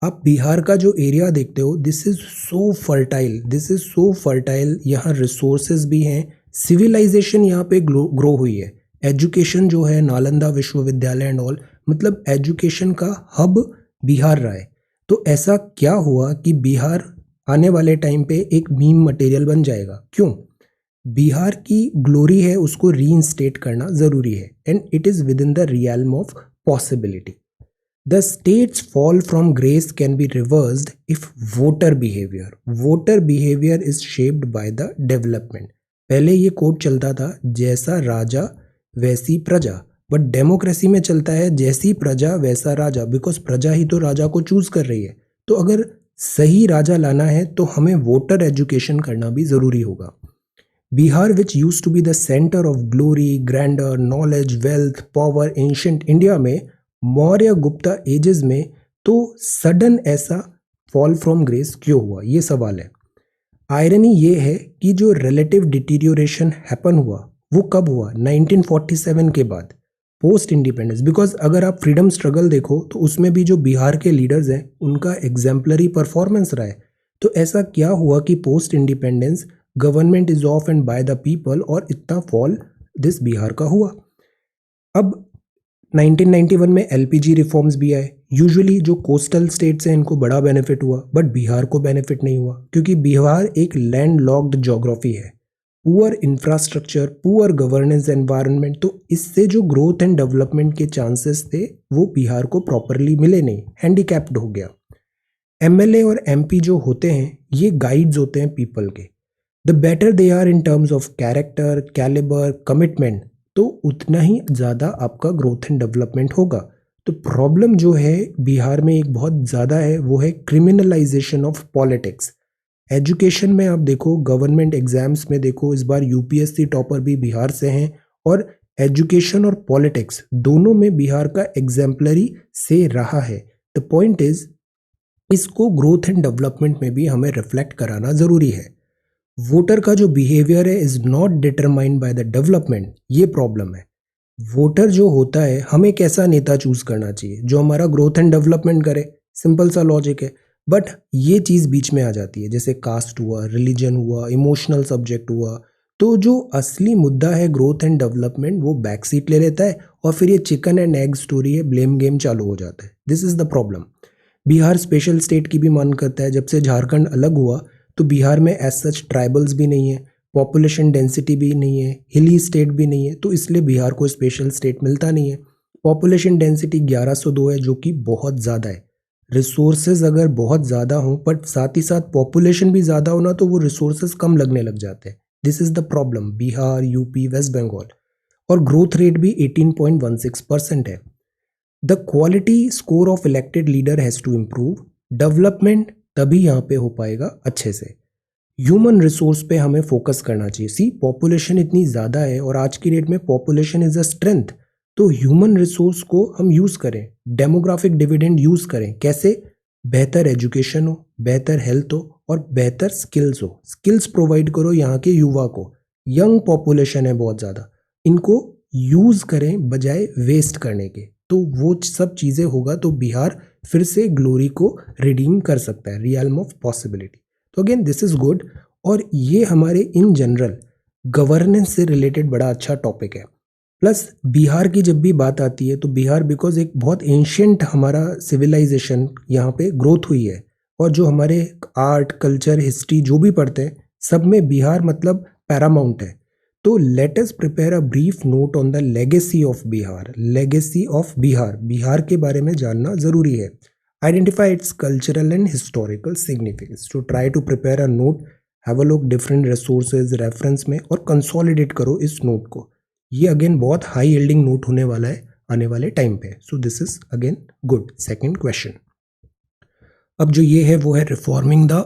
आप बिहार का जो एरिया देखते हो, this is so fertile, this is so fertile. यहाँ रिसोर्सेज भी हैं, सिविलाइजेशन यहाँ पे ग्रो हुई है. एजुकेशन जो है, नालंदा विश्वविद्यालय एंड ऑल, मतलब एजुकेशन का हब बिहार रहा है. तो ऐसा क्या हुआ कि बिहार आने वाले टाइम पे एक मीम मटेरियल बन जाएगा? क्यों? बिहार की ग्लोरी है, उसको रीइंस्टेट करना जरूरी है, and it is within the realm of possibility. The state's fall from grace can be reversed if voter behavior is shaped by the development. पहले ये कोड चलता था, जैसा राजा वैसी प्रजा, बट डेमोक्रेसी में चलता है जैसी प्रजा वैसा राजा, बिकॉज प्रजा ही तो राजा को चूज कर रही है. तो अगर सही राजा लाना है तो हमें वोटर एजुकेशन करना भी जरूरी होगा. Bihar which used to be the centre of glory, grandeur, knowledge, wealth, power, ancient India में, मौर्य गुप्ता एजेस में, तो सडन ऐसा फॉल फ्रॉम ग्रेस क्यों हुआ? ये सवाल है. आयरनी ये है कि जो रिलेटिव डिटीरियोरेशन हैपन हुआ वो कब हुआ? 1947 के बाद, पोस्ट इंडिपेंडेंस. बिकॉज अगर आप फ्रीडम स्ट्रगल देखो तो उसमें भी जो बिहार के लीडर्स हैं उनका एग्जाम्पलरी परफॉर्मेंस रहा है. तो ऐसा क्या हुआ कि post independence government is of and by the people, और इतना फॉल दिस बिहार का हुआ. अब 1991 में एलपीजी रिफॉर्म्स भी आए. यूजुअली जो कोस्टल स्टेट्स हैं इनको बड़ा बेनिफिट हुआ, बट बिहार को बेनिफिट नहीं हुआ, क्योंकि बिहार एक लैंड लॉक्ड ज्योग्राफी है. Poor infrastructure, poor governance environment, तो इससे जो ग्रोथ एंड डेवलपमेंट के चांसेस थे वो बिहार को प्रॉपरली मिले नहीं, हैंडीकैप्ड हो गया. एमएलए और एमपी जो होते हैं ये गाइड्स होते हैं पीपल के. The better they are in terms of character, calibre, commitment, तो उतना ही ज़्यादा आपका ग्रोथ एंड डेवलपमेंट होगा. तो प्रॉब्लम जो है बिहार में एक बहुत ज़्यादा है, वो है क्रिमिनलाइजेशन ऑफ पॉलिटिक्स. एजुकेशन में आप देखो, गवर्नमेंट एग्जाम्स में देखो, इस बार यूपीएससी टॉपर भी बिहार से हैं, और एजुकेशन और पॉलिटिक्स दोनों में बिहार का एग्जाम्पलरी से रहा है. द पॉइंट इज, इसको ग्रोथ एंड डेवलपमेंट में भी हमें रिफ्लेक्ट कराना ज़रूरी है. वोटर का जो बिहेवियर है is not determined by the development, ये प्रॉब्लम है. वोटर जो होता है, हमें कैसा नेता चूज करना चाहिए जो हमारा ग्रोथ एंड डेवलपमेंट करे, सिंपल सा लॉजिक है. बट ये चीज़ बीच में आ जाती है, जैसे कास्ट हुआ, रिलीजन हुआ, इमोशनल सब्जेक्ट हुआ, तो जो असली मुद्दा है ग्रोथ एंड डेवलपमेंट वो बैक सीट ले लेता है, और फिर ये चिकन एंड एग स्टोरी है, ब्लेम गेम चालू हो जाता है. This is the problem. Bihar special state की भी मान करता है. जब से झारखंड अलग हुआ तो बिहार में एज सच ट्राइबल्स भी नहीं है, पॉपुलेशन डेंसिटी भी नहीं है, हिली स्टेट भी नहीं है, तो इसलिए बिहार को स्पेशल स्टेट मिलता नहीं है. पॉपुलेशन डेंसिटी 1102 है, जो कि बहुत ज़्यादा है. रिसोर्सेज अगर बहुत ज़्यादा हों बट साथ ही साथ पॉपुलेशन भी ज़्यादा हो ना, तो वो रिसोर्सेज कम लगने लग जाते हैं. This is the problem. Bihar, UP, West Bengal. और ग्रोथ रेट भी 18.16% है. The quality score of elected leader has to improve. Development तभी यहाँ पे हो पाएगा अच्छे से. ह्यूमन रिसोर्स पे हमें फोकस करना चाहिए. सी, पॉपुलेशन इतनी ज़्यादा है और आज की डेट में पॉपुलेशन इज़ अ स्ट्रेंथ. तो ह्यूमन रिसोर्स को हम यूज़ करें, डेमोग्राफिक डिविडेंड यूज़ करें. कैसे? बेहतर एजुकेशन हो, बेहतर हेल्थ हो, और बेहतर स्किल्स हो. स्किल्स प्रोवाइड करो यहाँ के युवा को. यंग पॉपुलेशन है बहुत ज़्यादा, इनको यूज़ करें बजाय वेस्ट करने के. तो वो सब चीज़ें होगा तो बिहार फिर से ग्लोरी को रिडीम कर सकता है, रियल्म ऑफ पॉसिबिलिटी. तो अगेन दिस इज़ गुड. और ये हमारे इन जनरल गवर्नेंस से रिलेटेड बड़ा अच्छा टॉपिक है. प्लस बिहार की जब भी बात आती है तो बिहार बिकॉज एक बहुत एंशियंट हमारा सिविलाइजेशन यहाँ पे ग्रोथ हुई है, और जो हमारे आर्ट, कल्चर, हिस्ट्री जो भी पढ़ते हैं सब में बिहार मतलब पैरामाउंट है. तो let us prepare a brief note on the legacy of Bihar. Legacy of Bihar, Bihar के बारे में जानना ज़रूरी है. Identify its cultural and historical significance. To try to prepare a note, have a look different resources reference में, और कंसोलिडेट करो इस नोट को. ये अगेन बहुत हाई यील्डिंग नोट होने वाला है आने वाले टाइम पे. सो this is again good. Second question. अब जो ये है वो है रिफॉर्मिंग द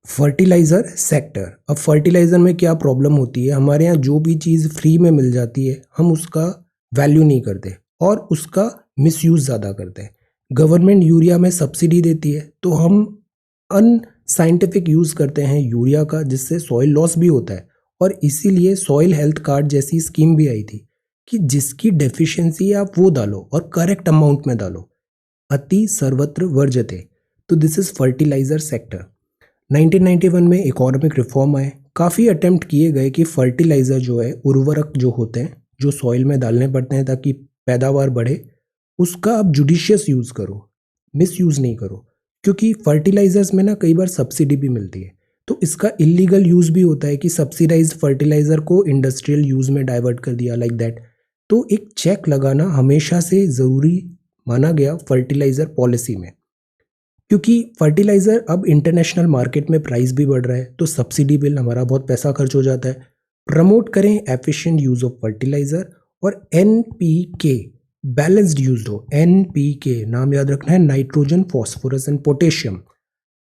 फर्टिलाइज़र सेक्टर। अब फर्टिलाइज़र में क्या प्रॉब्लम होती है, हमारे यहाँ जो भी चीज़ फ्री में मिल जाती है हम उसका वैल्यू नहीं करते और उसका मिसयूज़ ज़्यादा करते हैं। गवर्नमेंट यूरिया में सब्सिडी देती है तो हम अनसाइंटिफिक यूज़ करते हैं यूरिया का, जिससे सॉइल लॉस भी होता है। और इसीलिए सॉइल हेल्थ कार्ड जैसी स्कीम भी आई थी कि जिसकी डेफिशिएंसी है आप वो डालो और करेक्ट अमाउंट में डालो। अति सर्वत्र वर्जते। तो दिस इज़ फर्टिलाइज़र सेक्टर। 1991 में इकोनॉमिक रिफॉर्म आए, काफ़ी अटेम्प्ट किए गए कि फर्टिलाइज़र जो है, उर्वरक जो होते हैं जो सॉइल में डालने पड़ते हैं ताकि पैदावार बढ़े, उसका आप जुडिशियस यूज़ करो, मिस यूज़ नहीं करो। क्योंकि फर्टिलाइज़र्स में ना कई बार सब्सिडी भी मिलती है, तो इसका इलीगल यूज़ भी होता है कि सब्सिडाइज्ड फर्टिलाइज़र को इंडस्ट्रियल यूज़ में डाइवर्ट कर दिया, लाइक दैट। तो एक चेक लगाना हमेशा से ज़रूरी माना गया फर्टिलाइज़र पॉलिसी में, क्योंकि फर्टिलाइज़र अब इंटरनेशनल मार्केट में प्राइस भी बढ़ रहा है, तो सब्सिडी बिल हमारा बहुत पैसा खर्च हो जाता है। प्रमोट करें एफिशिएंट यूज़ ऑफ फर्टिलाइज़र और एनपीके बैलेंस्ड यूज हो। एनपीके नाम याद रखना है, nitrogen phosphorus and potassium.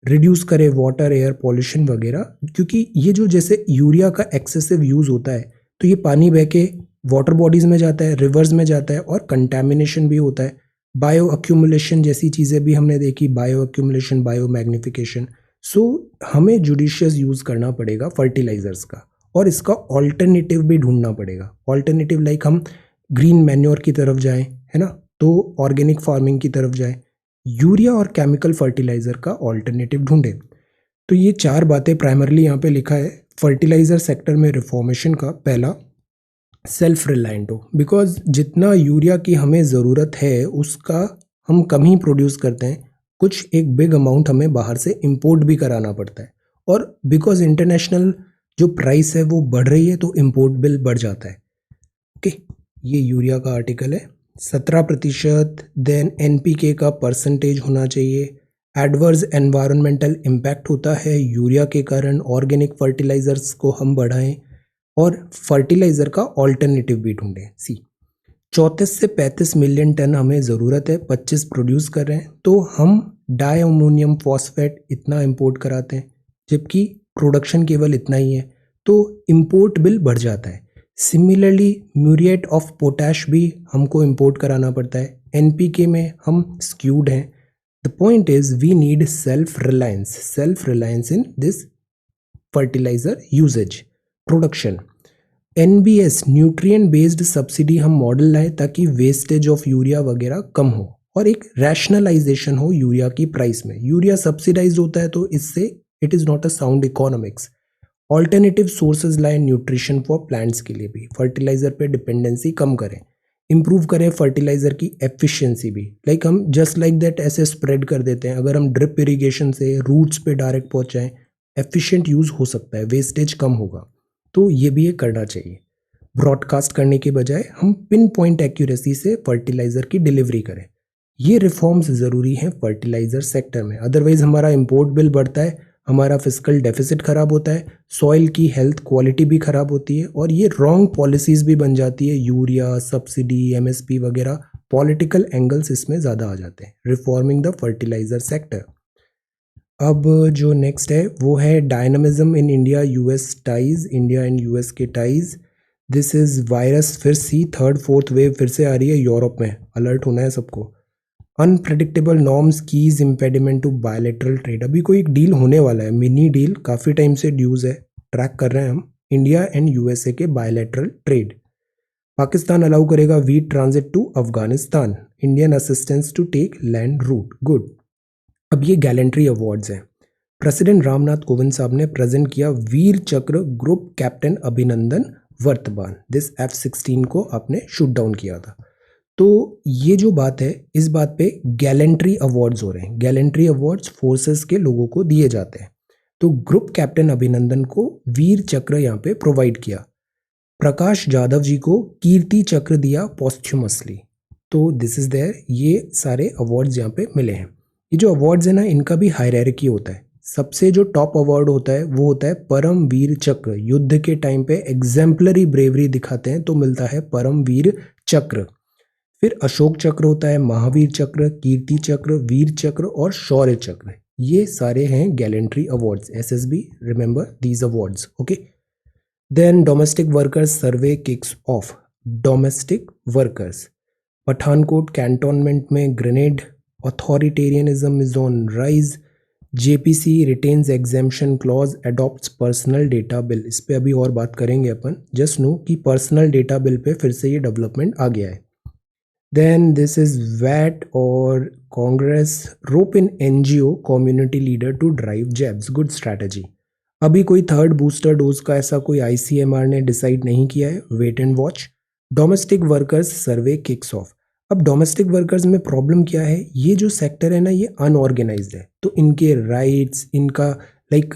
Reduce करे वाटर एयर पॉल्यूशन वगैरह, क्योंकि ये जो जैसे यूरिया का एक्सेसिव यूज़ होता है तो ये पानी बह के वाटर बॉडीज़ में जाता है, रिवर्स में जाता है और कंटेमिनेशन भी होता है। बायो अक्यूमुलेशन जैसी चीज़ें भी हमने देखी, बायो अक्यूमुलेशन, बायो मैग्निफिकेशन। सो हमें जुडिशियस यूज़ करना पड़ेगा फर्टिलाइजर्स का और इसका ऑल्टरनेटिव भी ढूंढना पड़ेगा। ऑल्टरनेटिव लाइक हम ग्रीन मैन्योर की तरफ जाएं, है ना, तो ऑर्गेनिक फार्मिंग की तरफ जाएं, यूरिया और केमिकल फर्टिलाइज़र का ऑल्टरनेटिव ढूंढें। तो ये चार बातें प्राइमरली यहाँ पे लिखा है फर्टिलाइज़र सेक्टर में रिफॉर्मेशन का। पहला, सेल्फ रिलायंट हो, बिकॉज जितना यूरिया की हमें ज़रूरत है उसका हम कम ही प्रोड्यूस करते हैं, कुछ एक बिग अमाउंट हमें बाहर से इंपोर्ट भी कराना पड़ता है। और बिकॉज इंटरनेशनल जो प्राइस है वो बढ़ रही है तो इंपोर्ट बिल बढ़ जाता है। ओके, ये यूरिया का आर्टिकल है। 17%। देन एनपीके का परसेंटेज होना चाहिए। एडवर्स एनवायरमेंटल इम्पैक्ट होता है यूरिया के कारण, ऑर्गेनिक फर्टिलाइजर्स को हम बढ़ाएं और फर्टिलाइज़र का ऑल्टरनेटिव भी ढूंढें। सी, 34 से 35 मिलियन टन हमें ज़रूरत है, 25 प्रोड्यूस कर रहे हैं, तो हम डाई अमोनियम फॉस्फेट इतना इंपोर्ट कराते हैं जबकि प्रोडक्शन केवल इतना ही है, तो इंपोर्ट बिल बढ़ जाता है। सिमिलरली म्यूरिएट ऑफ पोटैश भी हमको इंपोर्ट कराना पड़ता है। एनपीके में हम स्क्यूड हैं। The point is we need self reliance in this fertiliser usage production. NBS nutrient based subsidy हम मॉडल लाएं ताकि वेस्टेज ऑफ यूरिया वगैरह कम हो और एक रैशनलाइजेशन हो यूरिया की प्राइस में। यूरिया सब्सिडाइज होता है तो इससे it is not a sound economics. Alternative sources लाएं न्यूट्रिशन फॉर प्लांट्स के लिए भी, फर्टिलाइजर पे डिपेंडेंसी कम करें, इंप्रूव करें फर्टिलाइजर की एफिशिएंसी भी। लाइक हम जस्ट लाइक दैट ऐसे स्प्रेड कर देते हैं, अगर हम ड्रिप इरिगेशन से रूट्स पे डायरेक्ट पहुंचाएं, एफिशिएंट यूज़ हो सकता है, वेस्टेज कम होगा। तो ये भी ये करना चाहिए। ब्रॉडकास्ट करने के बजाय हम पिन पॉइंट एक्यूरेसी से फर्टिलाइज़र की डिलीवरी करें। ये रिफॉर्म्स ज़रूरी हैं फर्टिलाइज़र सेक्टर में, अदरवाइज़ हमारा इंपोर्ट बिल बढ़ता है, हमारा फिजिकल डेफिसिट ख़राब होता है, सॉइल की हेल्थ क्वालिटी भी ख़राब होती है और ये रॉन्ग पॉलिसीज़ भी बन जाती है। यूरिया सब्सिडी, एमएसपी वगैरह, पॉलिटिकल एंगल्स इसमें ज़्यादा आ जाते हैं। Reforming the fertiliser sector. अब जो नेक्स्ट है वो है dynamism in India US ties, India and US के टाइज। दिस इज़ वायरस, फिर सी थर्ड फोर्थ वेव फिर से आ रही है यूरोप में, अलर्ट होना है सबको। Unpredictable norms key impediment to bilateral trade. अभी कोई एक डील होने वाला है, मिनी डील, काफ़ी टाइम से ड्यूज है, ट्रैक कर रहे हैं हम, इंडिया एंड यूएसए के बायलैटरल ट्रेड। पाकिस्तान अलाउ करेगा wheat transit to Afghanistan, Indian assistance to take land route, good. अब ये गैलेंट्री अवार्ड्स हैं। प्रेसिडेंट रामनाथ कोविंद साहब ने प्रेजेंट किया वीर चक्र ग्रुप कैप्टन अभिनंदन वर्तमान। दिस F-16 को आपने शूट डाउन किया था। तो ये जो बात है, इस बात पे गैलेंट्री अवार्ड्स हो रहे हैं। गैलेंट्री अवार्ड्स फोर्सेस के लोगों को दिए जाते हैं। तो ग्रुप कैप्टन अभिनंदन को वीर चक्र यहाँ पे प्रोवाइड किया। प्रकाश जाधव जी को कीर्ति चक्र दिया पॉस्थ्यूमसली। तो दिस इज देयर, ये सारे अवार्ड्स यहाँ पे मिले हैं। ये जो अवार्ड्स है ना, इनका भी हायरार्की होता है। सबसे जो टॉप अवार्ड होता है वो होता है परम वीर चक्र। युद्ध के टाइम पे एग्जाम्पलरी ब्रेवरी दिखाते हैं तो मिलता है परम वीर चक्र। फिर अशोक चक्र होता है, महावीर चक्र, कीर्ति चक्र, वीर चक्र और शौर्य चक्र। ये सारे हैं gallantry awards, SSB, remember these awards, okay. Then domestic workers survey kicks off. Domestic workers, Pathankot cantonment में grenade, authoritarianism is on rise, JPC retains exemption clause, adopts personal data bill. इस पे अभी और बात करेंगे अपन, जस्ट नो कि personal data bill पे फिर से ये डेवलपमेंट आ गया है। देन दिस इज वैट और Congress rope in NGO community leader to drive jabs, good strategy. अभी कोई थर्ड बूस्टर डोज का ऐसा कोई आईसीएमआर ने डिसाइड नहीं किया है, wait and watch. Domestic workers survey kicks off. अब डोमेस्टिक वर्कर्स में प्रॉब्लम क्या है, ये जो सेक्टर है ना ये अनऑर्गेनाइज्ड है, तो इनके राइट्स, इनका लाइक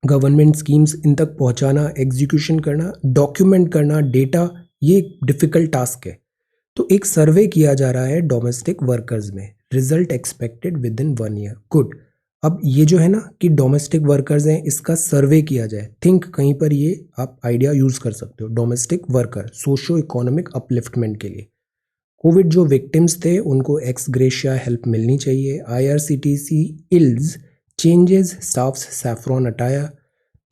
गवर्नमेंट स्कीम्स इन तक पहुंचाना, एग्जीक्यूशन करना, डॉक्यूमेंट करना, डेटा, ये डिफिकल्ट टास्क है। तो एक सर्वे किया जा रहा है डोमेस्टिक वर्कर्स में, result expected with in 1 year, good. अब ये जो है ना कि डोमेस्टिक वर्कर्स हैं, इसका सर्वे किया जाए, थिंक कहीं पर ये आप आइडिया यूज कर सकते हो। Domestic worker socio economic upliftment के लिए, कोविड जो विक्टिम्स थे उनको एक्स ग्रेशिया हेल्प मिलनी चाहिए। IRCTC ills changes staff's saffron attire.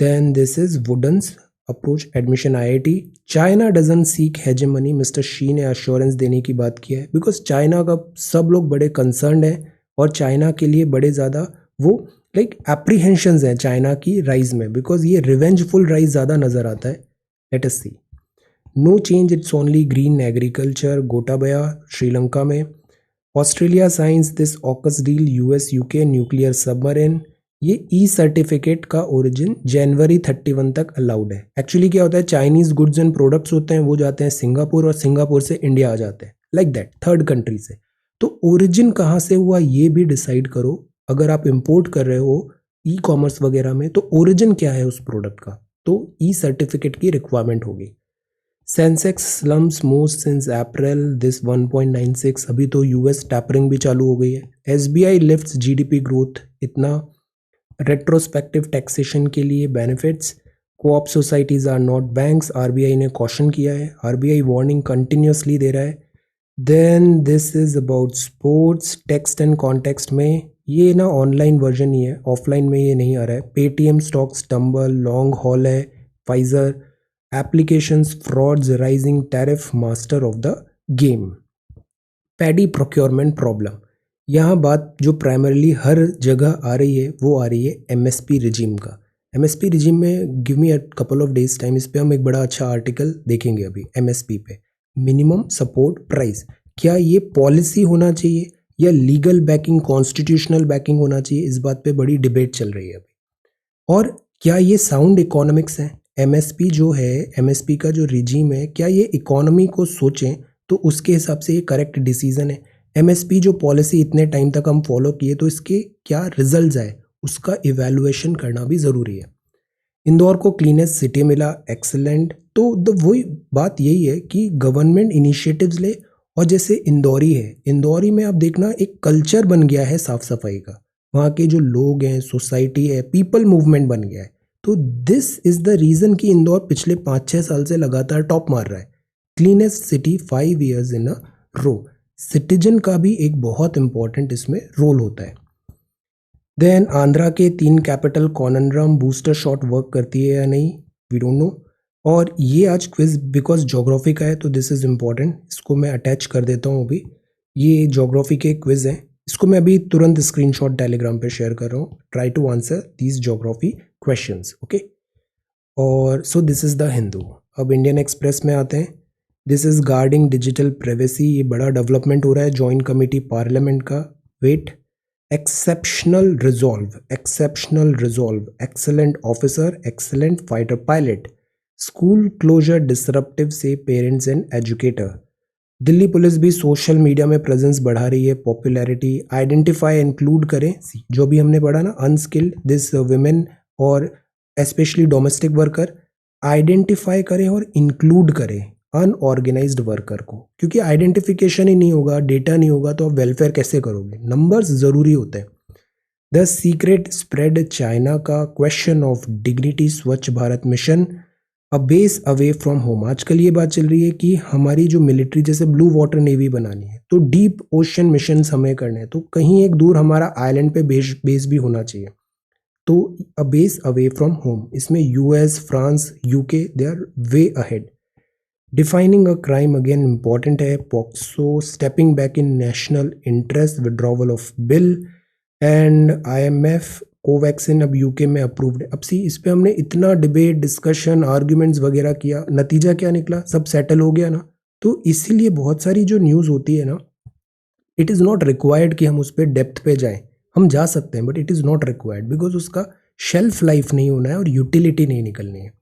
Then this is woodens approach admission IIT. China doesn't seek hegemony, Mister Xi ने अश्योरेंस देने की बात की है, बिकॉज चाइना का सब लोग बड़े कंसर्न हैं और चाइना के लिए बड़े ज़्यादा वो लाइक एप्रीहेंशंस हैं चाइना की राइज में, बिकॉज ये रिवेंजफुल राइज ज़्यादा नज़र आता है। Let us see. No change, it's only green agriculture, Gotabaya Sri Lanka में। Australia signs this AUKUS deal, US UK nuclear submarine. ये ई सर्टिफिकेट का ओरिजिन जनवरी 31 तक अलाउड है। एक्चुअली क्या होता है, चाइनीज गुड्स एंड प्रोडक्ट्स होते हैं वो जाते हैं सिंगापुर और सिंगापुर से इंडिया आ जाते हैं, लाइक दैट, थर्ड कंट्री से। तो ओरिजिन कहाँ से हुआ ये भी डिसाइड करो। अगर आप इंपोर्ट कर रहे हो ई कॉमर्स वगैरह में तो ओरिजिन क्या है उस प्रोडक्ट का, तो ई सर्टिफिकेट की रिक्वायरमेंट होगी। Sensex slums most since April this 1.96, अभी तो यूएस टैपरिंग भी चालू हो गई है। एसबीआई लिफ्ट्स जीडीपी ग्रोथ इतना। रेट्रोस्पेक्टिव टैक्सेशन के लिए benefits. Co-op societies are not banks, RBI ने कॉशन किया है, आरबीआई वार्निंग कंटिन्यूसली दे रहा है। Then this is about sports, text and context में ये ना ऑनलाइन वर्जन ही है, ऑफलाइन में ये नहीं आ रहा है। Paytm stocks tumble, long haul है, Pfizer applications frauds rising tariff, master of the game. Paddy procurement problem, यहाँ बात जो प्राइमरली हर जगह आ रही है वो आ रही है एमएसपी रिजीम का। एमएसपी रिजीम में give me a couple of days time, इस पे हम एक बड़ा अच्छा आर्टिकल देखेंगे अभी एमएसपी पे, मिनिमम सपोर्ट प्राइस। क्या ये पॉलिसी होना चाहिए या लीगल बैकिंग, कॉन्स्टिट्यूशनल बैकिंग होना चाहिए, इस बात पे बड़ी डिबेट चल रही है अभी। और क्या ये साउंड इकोनॉमिक्स है, एमएसपी जो है, एमएसपी का जो रिजीम है, क्या ये इकोनॉमी को सोचें तो उसके हिसाब से ये करेक्ट डिसीजन है। एमएसपी जो पॉलिसी इतने टाइम तक हम फॉलो किए तो इसके क्या रिजल्ट्स आए उसका इवैल्यूएशन करना भी ज़रूरी है। इंदौर को क्लीनेस्ट सिटी मिला, एक्सेलेंट। तो वही बात यही है कि गवर्नमेंट इनिशिएटिव्स ले, और जैसे इंदौरी है, इंदौरी में आप देखना एक कल्चर बन गया है साफ सफाई का, वहाँ के जो लोग हैं, सोसाइटी है, पीपल मूवमेंट बन गया है। तो दिस इज द रीज़न कि इंदौर पिछले 5-6 साल से लगातार टॉप मार रहा है, cleanest city 5 years in a row. Citizen का भी एक बहुत इंपॉर्टेंट इसमें रोल होता है। देन आंध्रा के 3 कैपिटल कॉननरम, बूस्टर शॉट वर्क करती है या नहीं, वी डोंट नो। और ये आज क्विज बिकॉज ज्योग्राफी का है तो दिस इज़ इम्पॉर्टेंट, इसको मैं अटैच कर देता हूँ अभी। ये ज्योग्राफी के क्विज हैं, इसको मैं अभी तुरंत स्क्रीनशॉट टेलीग्राम पे शेयर कर रहा हूँ। Try to answer these geography questions, okay. और so this is the Hindu. अब इंडियन एक्सप्रेस में आते हैं। This is guarding digital privacy, ये बड़ा डेवलपमेंट हो रहा है जॉइंट कमेटी पार्लियामेंट का। Wait, exceptional resolve, exceptional resolve, excellent officer, excellent fighter pilot. School closure disruptive से parents and educator. Delhi police भी सोशल मीडिया में प्रेजेंस बढ़ा रही है, पॉपुलैरिटी। आइडेंटिफाई इंक्लूड करें, जो भी हमने पढ़ा ना, अनस्किल्ड दिस वुमेन और स्पेशली डोमेस्टिक वर्कर, आइडेंटिफाई करें और इंक्लूड करें अनऑर्गेनाइज्ड वर्कर को, क्योंकि आइडेंटिफिकेशन ही नहीं होगा, डेटा नहीं होगा तो आप वेलफेयर कैसे करोगे, नंबर्स ज़रूरी होते हैं। द सीक्रेट स्प्रेड चाइना का, क्वेश्चन ऑफ डिग्निटी, स्वच्छ Bharat mission. A base away from home, आजकल ये बात चल रही है कि हमारी जो मिलिट्री जैसे ब्लू वाटर नेवी बनानी है तो डीप ओशन मिशन हमें करने हैं, तो कहीं एक दूर हमारा आइलैंड पे बेस भी होना चाहिए। तो a base away from home, इसमें US, France, UK they are way ahead. Defining a crime again important है, POCSO, stepping back in national interest, withdrawal of bill and IMF Covaxin अब यूके में approved है। अब सी इस पे हमने इतना डिबेट, डिस्कशन, आर्ग्यूमेंट्स वगैरह किया, नतीजा क्या निकला, सब सेटल हो गया ना। तो इसीलिए बहुत सारी जो न्यूज़ होती है ना, इट इज़ नॉट रिक्वायर्ड कि हम उस पर डेप्थ पे जाएं। हम जा सकते हैं but it is not required, because उसका शेल्फ लाइफ नहीं होना है और यूटिलिटी नहीं निकलनी है।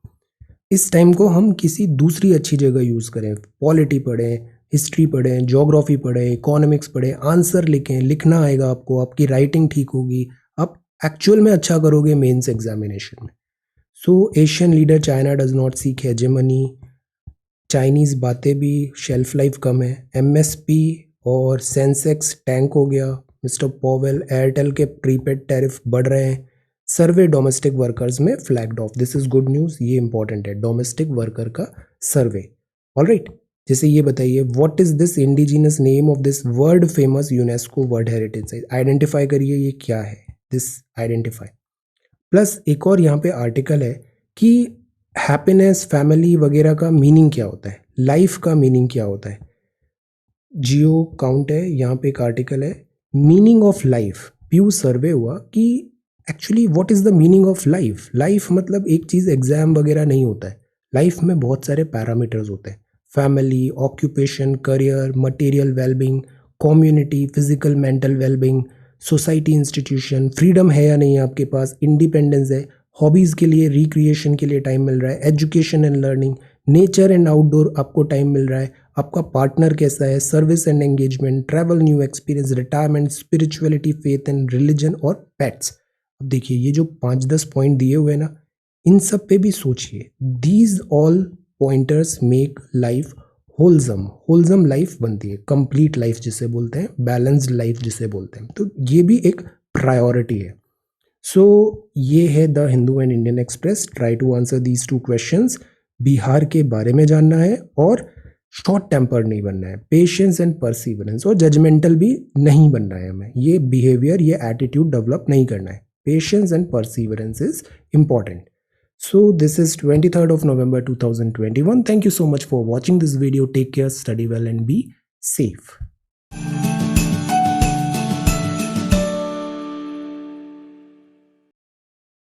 इस टाइम को हम किसी दूसरी अच्छी जगह यूज़ करें, पॉलिटी पढ़ें, हिस्ट्री पढ़ें, ज्योग्राफी पढ़ें, इकोनॉमिक्स पढ़ें, आंसर लिखें, लिखना आएगा आपको, आपकी राइटिंग ठीक होगी, आप एक्चुअल में अच्छा करोगे मेंस एग्जामिनेशन में। So Asian leader China does not seek hegemony, Chinese बातें भी, शेल्फ लाइफ कम है, एमएसपी और सेंसेक्स टैंक हो गया, मिस्टर पॉवेल, एयरटेल के प्रीपेड टैरिफ बढ़ रहे हैं, सर्वे डोमेस्टिक वर्कर्स में flagged of, this is good news, ये इंपॉर्टेंट है डोमेस्टिक वर्कर का सर्वे। ऑलराइट, जैसे ये बताइए, what is this indigenous name of this world famous UNESCO world heritage site, identify करिए ये क्या है, दिस आइडेंटिफाई। प्लस एक और यहाँ पे आर्टिकल है कि हैप्पीनेस, फैमिली वगैरह का मीनिंग क्या होता है, लाइफ का मीनिंग क्या होता है। जियो काउंट है, यहाँ पे एक आर्टिकल है, मीनिंग ऑफ लाइफ, प्यू सर्वे हुआ कि actually what is the meaning of life. Life मतलब एक चीज़ एग्जाम वगैरह नहीं होता है, लाइफ में बहुत सारे पैरामीटर्स होते हैं, family, occupation, career, material wellbeing, community, physical mental wellbeing, society, institution, freedom है या नहीं है आपके पास, इंडिपेंडेंस है, हॉबीज़ के लिए, रिक्रिएशन के लिए टाइम मिल रहा है, education and learning, nature and outdoor आपको टाइम मिल रहा है, आपका पार्टनर कैसा है, service and engagement, travel, new experience, retirement, spirituality, faith and religion और पेट्स। अब देखिए ये जो 5-10 पॉइंट दिए हुए हैं ना, इन सब पे भी सोचिए, these all pointers make life wholesome, wholesome life बनती है, कंप्लीट लाइफ जिसे बोलते हैं, बैलेंस्ड लाइफ जिसे बोलते हैं, तो ये भी एक प्रायोरिटी है। सो ये है the Hindu and Indian Express, try to answer these 2 questions. Bihar के बारे में जानना है और शॉर्ट टेम्पर नहीं बनना है, पेशेंस एंड परसिवरेंस, और जजमेंटल भी नहीं बनना है हमें, ये बिहेवियर, ये एटीट्यूड डेवलप नहीं करना है, patience and perseverance is important. So this is 23rd of November 2021. Thank you so much for watching this video. Take care, study well and be safe.